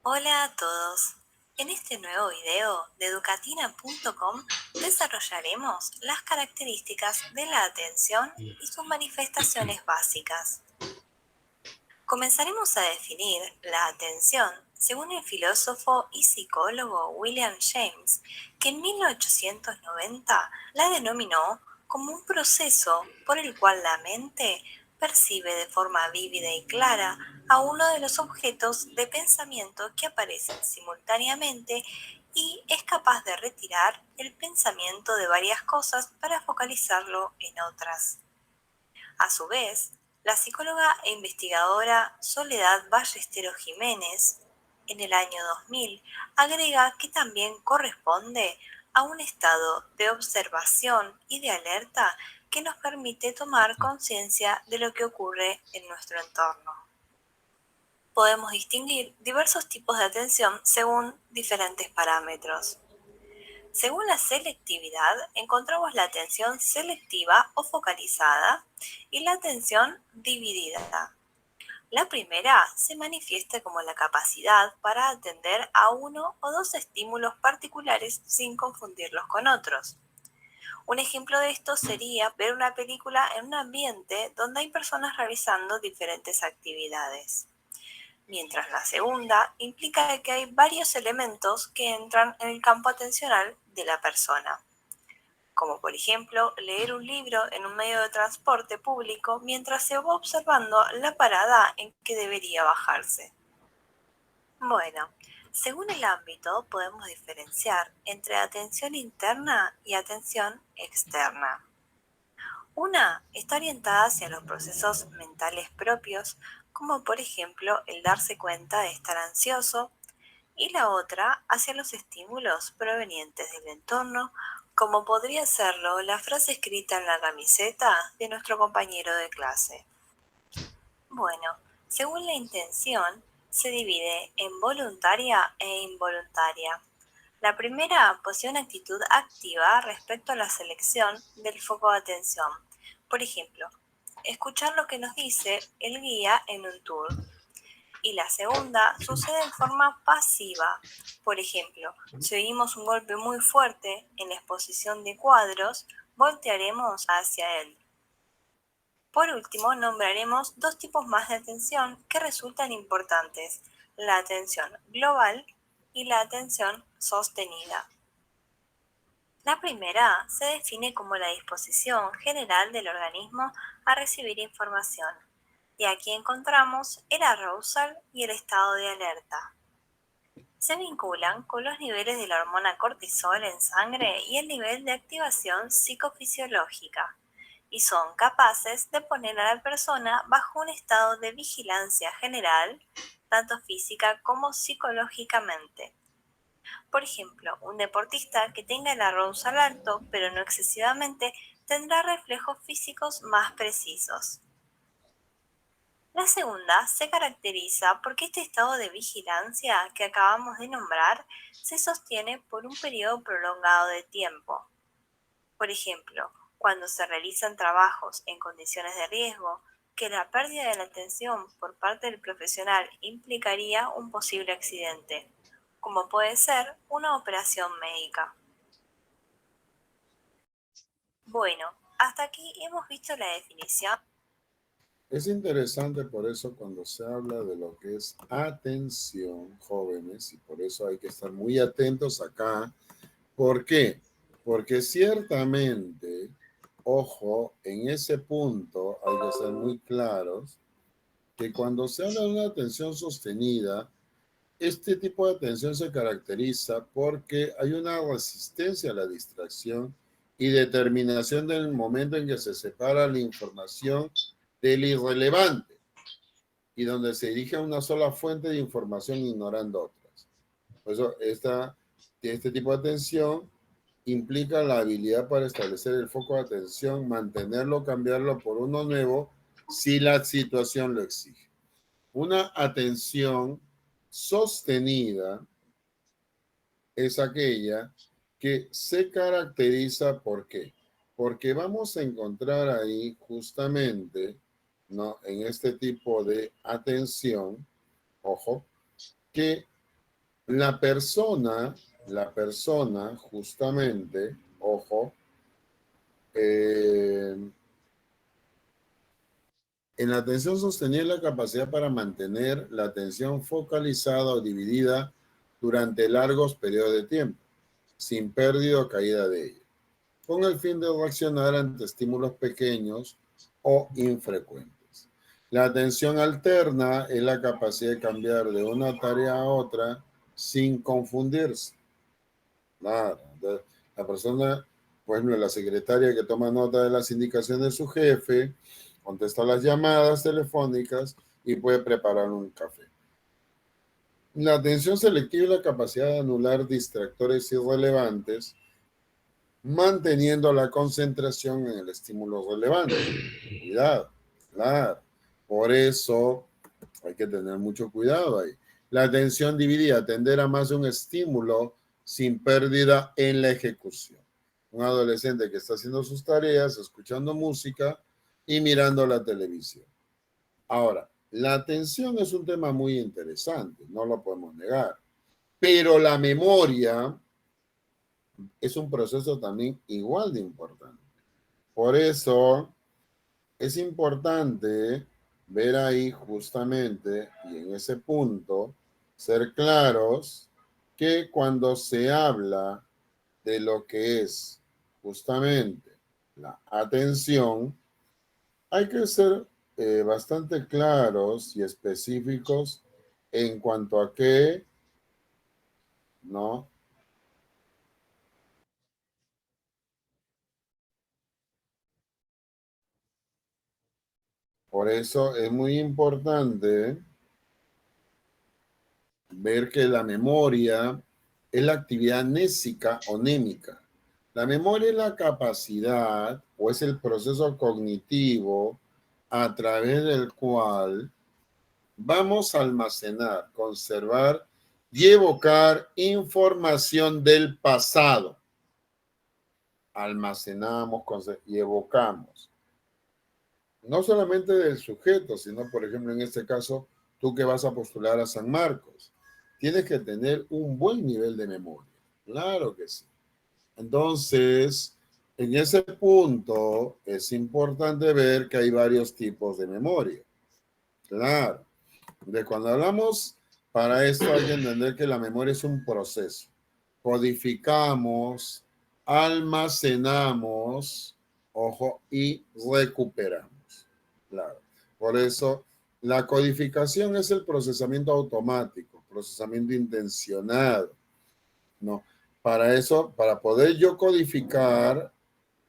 Hola a todos. En este nuevo video de educatina.com desarrollaremos las características de la atención y sus manifestaciones básicas. Comenzaremos a definir la atención según el filósofo y psicólogo William James, que en 1890 la denominó como un proceso por el cual la mente percibe de forma vívida y clara a uno de los objetos de pensamiento que aparecen simultáneamente y es capaz de retirar el pensamiento de varias cosas para focalizarlo en otras. A su vez, la psicóloga e investigadora Soledad Ballesteros Jiménez, en el año 2000, agrega que también corresponde a un estado de observación y de alerta que nos permite tomar conciencia de lo que ocurre en nuestro entorno. Podemos distinguir diversos tipos de atención según diferentes parámetros. Según la selectividad, encontramos la atención selectiva o focalizada y la atención dividida. La primera se manifiesta como la capacidad para atender a uno o dos estímulos particulares sin confundirlos con otros. Un ejemplo de esto sería ver una película en un ambiente donde hay personas realizando diferentes actividades. Mientras la segunda implica que hay varios elementos que entran en el campo atencional de la persona, como por ejemplo leer un libro en un medio de transporte público mientras se va observando la parada en que debería bajarse. Bueno, según el ámbito podemos diferenciar entre atención interna y atención externa. Una está orientada hacia los procesos mentales propios, como por ejemplo el darse cuenta de estar ansioso, y la otra hacia los estímulos provenientes del entorno, como podría serlo la frase escrita en la camiseta de nuestro compañero de clase. Bueno, según la intención, se divide en voluntaria e involuntaria. La primera posee una actitud activa respecto a la selección del foco de atención. Por ejemplo, escuchar lo que nos dice el guía en un tour. Y la segunda sucede en forma pasiva. Por ejemplo, si oímos un golpe muy fuerte en la exposición de cuadros, voltearemos hacia él. Por último, nombraremos dos tipos más de atención que resultan importantes: la atención global y la atención sostenida. La primera se define como la disposición general del organismo a recibir información, y aquí encontramos el arousal y el estado de alerta. Se vinculan con los niveles de la hormona cortisol en sangre y el nivel de activación psicofisiológica, y son capaces de poner a la persona bajo un estado de vigilancia general, tanto física como psicológicamente. Por ejemplo, un deportista que tenga el arousal alto, pero no excesivamente, tendrá reflejos físicos más precisos. La segunda se caracteriza porque este estado de vigilancia que acabamos de nombrar se sostiene por un periodo prolongado de tiempo. Por ejemplo, cuando se realizan trabajos en condiciones de riesgo, que la pérdida de la atención por parte del profesional implicaría un posible accidente, como puede ser una operación médica. Bueno, hasta aquí hemos visto la definición. Es interesante por eso cuando se habla de lo que es atención, jóvenes, y por eso hay que estar muy atentos acá. ¿Por qué? Porque ciertamente, ojo, en ese punto hay que ser muy claros que cuando se habla de una atención sostenida, este tipo de atención se caracteriza porque hay una resistencia a la distracción y determinación del momento en que se separa la información del irrelevante y donde se dirige a una sola fuente de información ignorando otras. Por eso este tipo de atención implica la habilidad para establecer el foco de atención, mantenerlo, cambiarlo por uno nuevo si la situación lo exige. Una atención sostenida es aquella que se caracteriza ¿por qué? Porque vamos a encontrar ahí justamente, ¿no?, en este tipo de atención, ojo, que la persona justamente, ojo, en la atención sostenida la capacidad para mantener la atención focalizada o dividida durante largos periodos de tiempo, sin pérdida o caída de ella, con el fin de reaccionar ante estímulos pequeños o infrecuentes. La atención alterna es la capacidad de cambiar de una tarea a otra sin confundirse. Nada. La persona, por ejemplo, la secretaria que toma nota de las indicaciones de su jefe, contesta las llamadas telefónicas y puede preparar un café. La atención selectiva es la capacidad de anular distractores irrelevantes manteniendo la concentración en el estímulo relevante. Cuidado, claro. Por eso hay que tener mucho cuidado ahí. La atención dividida, atender a más de un estímulo sin pérdida en la ejecución. Un adolescente que está haciendo sus tareas, escuchando música y mirando la televisión. Ahora, la atención es un tema muy interesante, no lo podemos negar. Pero la memoria es un proceso también igual de importante. Por eso es importante ver ahí justamente, y en ese punto, ser claros que cuando se habla de lo que es justamente la atención, hay que ser bastante claros y específicos en cuanto a qué, ¿no? Por eso es muy importante ver que la memoria es la actividad nésica o némica. La memoria es la capacidad o es el proceso cognitivo a través del cual vamos a almacenar, conservar y evocar información del pasado. Almacenamos y evocamos. No solamente del sujeto, sino, por ejemplo, en este caso, tú que vas a postular a San Marcos, tienes que tener un buen nivel de memoria. Claro que sí. Entonces, en ese punto es importante ver que hay varios tipos de memoria. Claro. De cuando hablamos, para esto hay que entender que la memoria es un proceso. Codificamos, almacenamos, ojo, y recuperamos. Claro. Por eso, la codificación es el procesamiento automático, procesamiento intencionado, ¿no? Para eso, para poder yo codificar,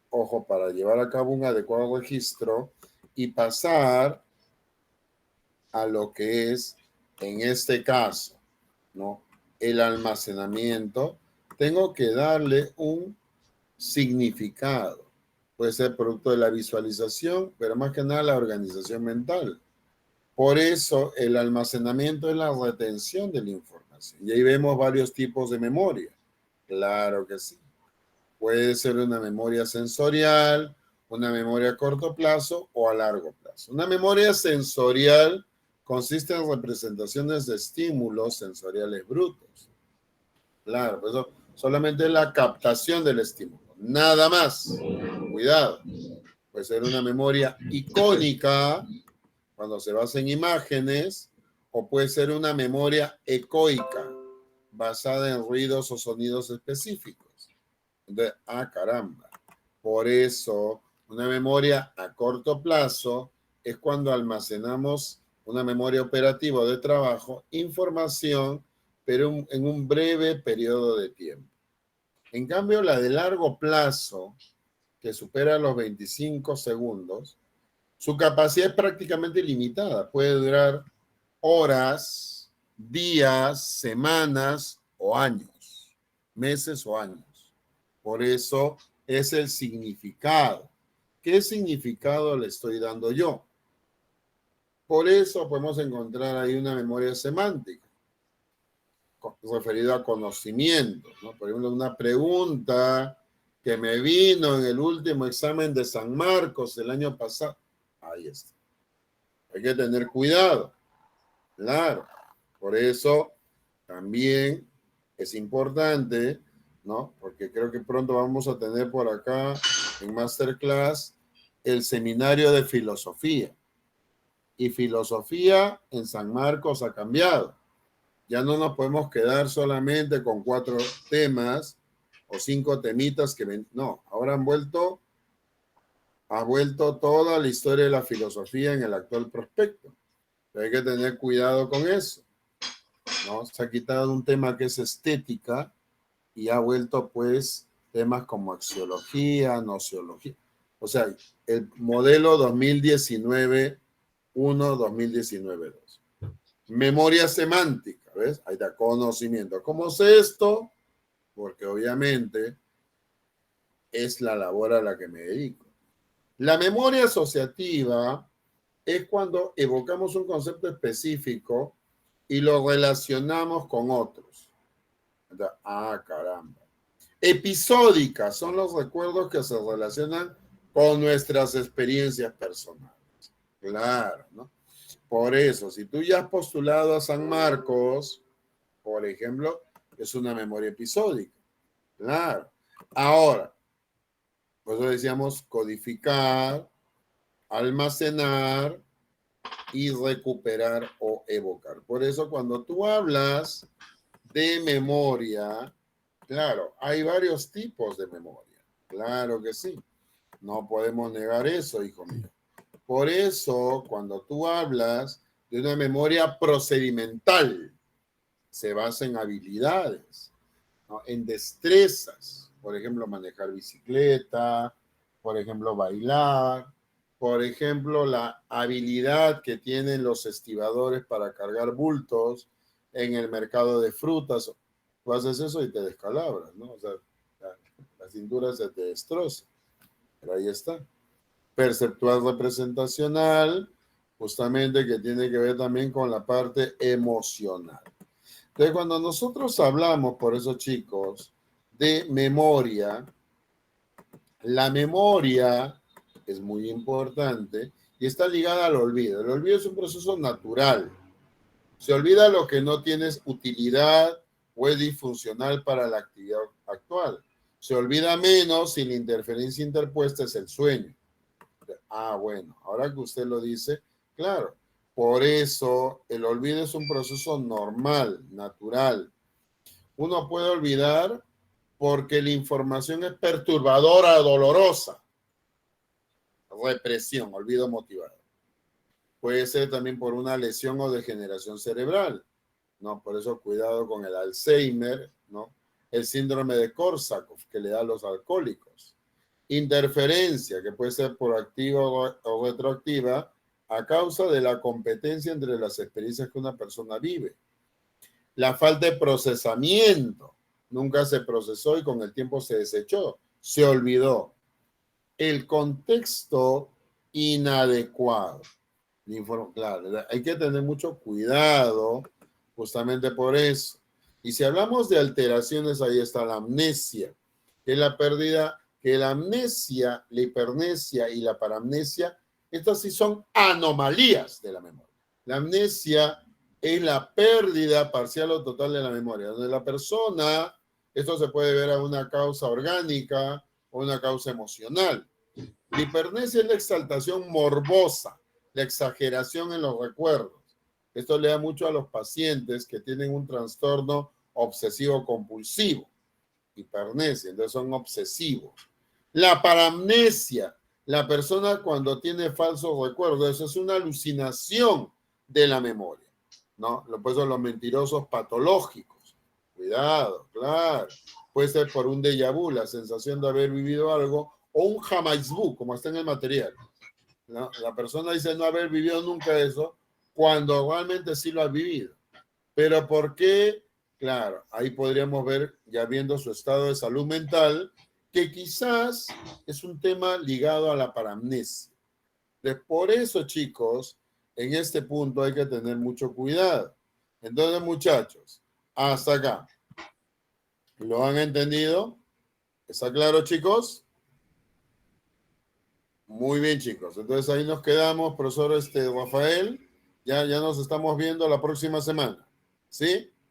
ojo, para llevar a cabo un adecuado registro y pasar a lo que es, en este caso, ¿no? El almacenamiento, tengo que darle un significado. Puede ser producto de la visualización, pero más que nada la organización mental. Por eso el almacenamiento es la retención de la información. Y ahí vemos varios tipos de memoria. Claro que sí. Puede ser una memoria sensorial, una memoria a corto plazo o a largo plazo. Una memoria sensorial consiste en representaciones de estímulos sensoriales brutos. Claro, pues eso solamente es la captación del estímulo, nada más. Cuidado. Puede ser una memoria icónica, cuando se basa en imágenes, o puede ser una memoria ecoica, basada en ruidos o sonidos específicos. Entonces, caramba. Por eso, una memoria a corto plazo es cuando almacenamos una memoria operativa de trabajo, información, pero en un breve periodo de tiempo. En cambio, la de largo plazo, que supera los 25 segundos, su capacidad es prácticamente ilimitada. Puede durar horas, días, semanas o años, meses o años. Por eso es el significado. ¿Qué significado le estoy dando yo? Por eso podemos encontrar ahí una memoria semántica referida a conocimiento, ¿no? Por ejemplo, una pregunta que me vino en el último examen de San Marcos el año pasado. Ahí está. Hay que tener cuidado. Claro. Por eso también es importante, ¿no? Porque creo que pronto vamos a tener por acá en Masterclass el seminario de filosofía. Y filosofía en San Marcos ha cambiado. Ya no nos podemos quedar solamente con 4 temas o 5 temitas que ven. No, ahora ha vuelto toda la historia de la filosofía en el actual prospecto. Pero hay que tener cuidado con eso, ¿no? Se ha quitado un tema que es estética y ha vuelto pues temas como axiología, nociología. O sea, el modelo 2019-1, 2019-2. Memoria semántica, ¿ves? Ahí está, conocimiento. ¿Cómo sé esto? Porque obviamente es la labor a la que me dedico. La memoria asociativa es cuando evocamos un concepto específico y lo relacionamos con otros. Ah, caramba. Episódicas son los recuerdos que se relacionan con nuestras experiencias personales. Claro, ¿no? Por eso, si tú ya has postulado a San Marcos, por ejemplo, es una memoria episódica. Claro. Ahora, por eso decíamos codificar, almacenar y recuperar o evocar. Por eso, cuando tú hablas de memoria, claro, hay varios tipos de memoria. Claro que sí. No podemos negar eso, hijo mío. Por eso, cuando tú hablas de una memoria procedimental, se basa en habilidades, ¿no? En destrezas. Por ejemplo, manejar bicicleta, por ejemplo, bailar, por ejemplo, la habilidad que tienen los estibadores para cargar bultos en el mercado de frutas. Tú haces eso y te descalabras, ¿no? O sea, la cintura se te destroza. Pero ahí está. Perceptual representacional, justamente que tiene que ver también con la parte emocional. Entonces, cuando nosotros hablamos, por eso chicos, de memoria, la memoria es muy importante y está ligada al olvido. El olvido es un proceso natural. Se olvida lo que no tiene utilidad o es disfuncional para la actividad actual. Se olvida menos si la interferencia interpuesta es el sueño. Ah, bueno, ahora que usted lo dice, claro. Por eso el olvido es un proceso normal, natural. Uno puede olvidar porque la información es perturbadora, dolorosa. Represión, olvido motivado. Puede ser también por una lesión o degeneración cerebral, ¿no? Por eso cuidado con el Alzheimer, ¿no? El síndrome de Korsakoff que le da a los alcohólicos. Interferencia, que puede ser proactiva o retroactiva, a causa de la competencia entre las experiencias que una persona vive. La falta de procesamiento, nunca se procesó y con el tiempo se desechó, se olvidó. El contexto inadecuado. Claro, hay que tener mucho cuidado justamente por eso. Y si hablamos de alteraciones, ahí está la amnesia, que es la pérdida, que la amnesia, la hipermnesia y la paramnesia, estas sí son anomalías de la memoria. La amnesia es la pérdida parcial o total de la memoria, donde la persona, esto se puede ver a una causa orgánica o una causa emocional. La hipermnesia es la exaltación morbosa, la exageración en los recuerdos. Esto le da mucho a los pacientes que tienen un trastorno obsesivo compulsivo. Hipermnesia, entonces son obsesivos. La paramnesia, la persona cuando tiene falsos recuerdos, eso es una alucinación de la memoria, ¿no? Por eso los mentirosos patológicos. Cuidado, claro. Puede ser por un déjà vu, la sensación de haber vivido algo, o un jamais vu, como está en el material, ¿no? La persona dice no haber vivido nunca eso, cuando realmente sí lo ha vivido. ¿Pero por qué? Claro, ahí podríamos ver, ya viendo su estado de salud mental, que quizás es un tema ligado a la paramnesia. Por eso, chicos, en este punto hay que tener mucho cuidado. Entonces, muchachos, hasta acá. ¿Lo han entendido? ¿Está claro, chicos? Muy bien, chicos. Entonces ahí nos quedamos, profesor Rafael. Ya nos estamos viendo la próxima semana. ¿Sí?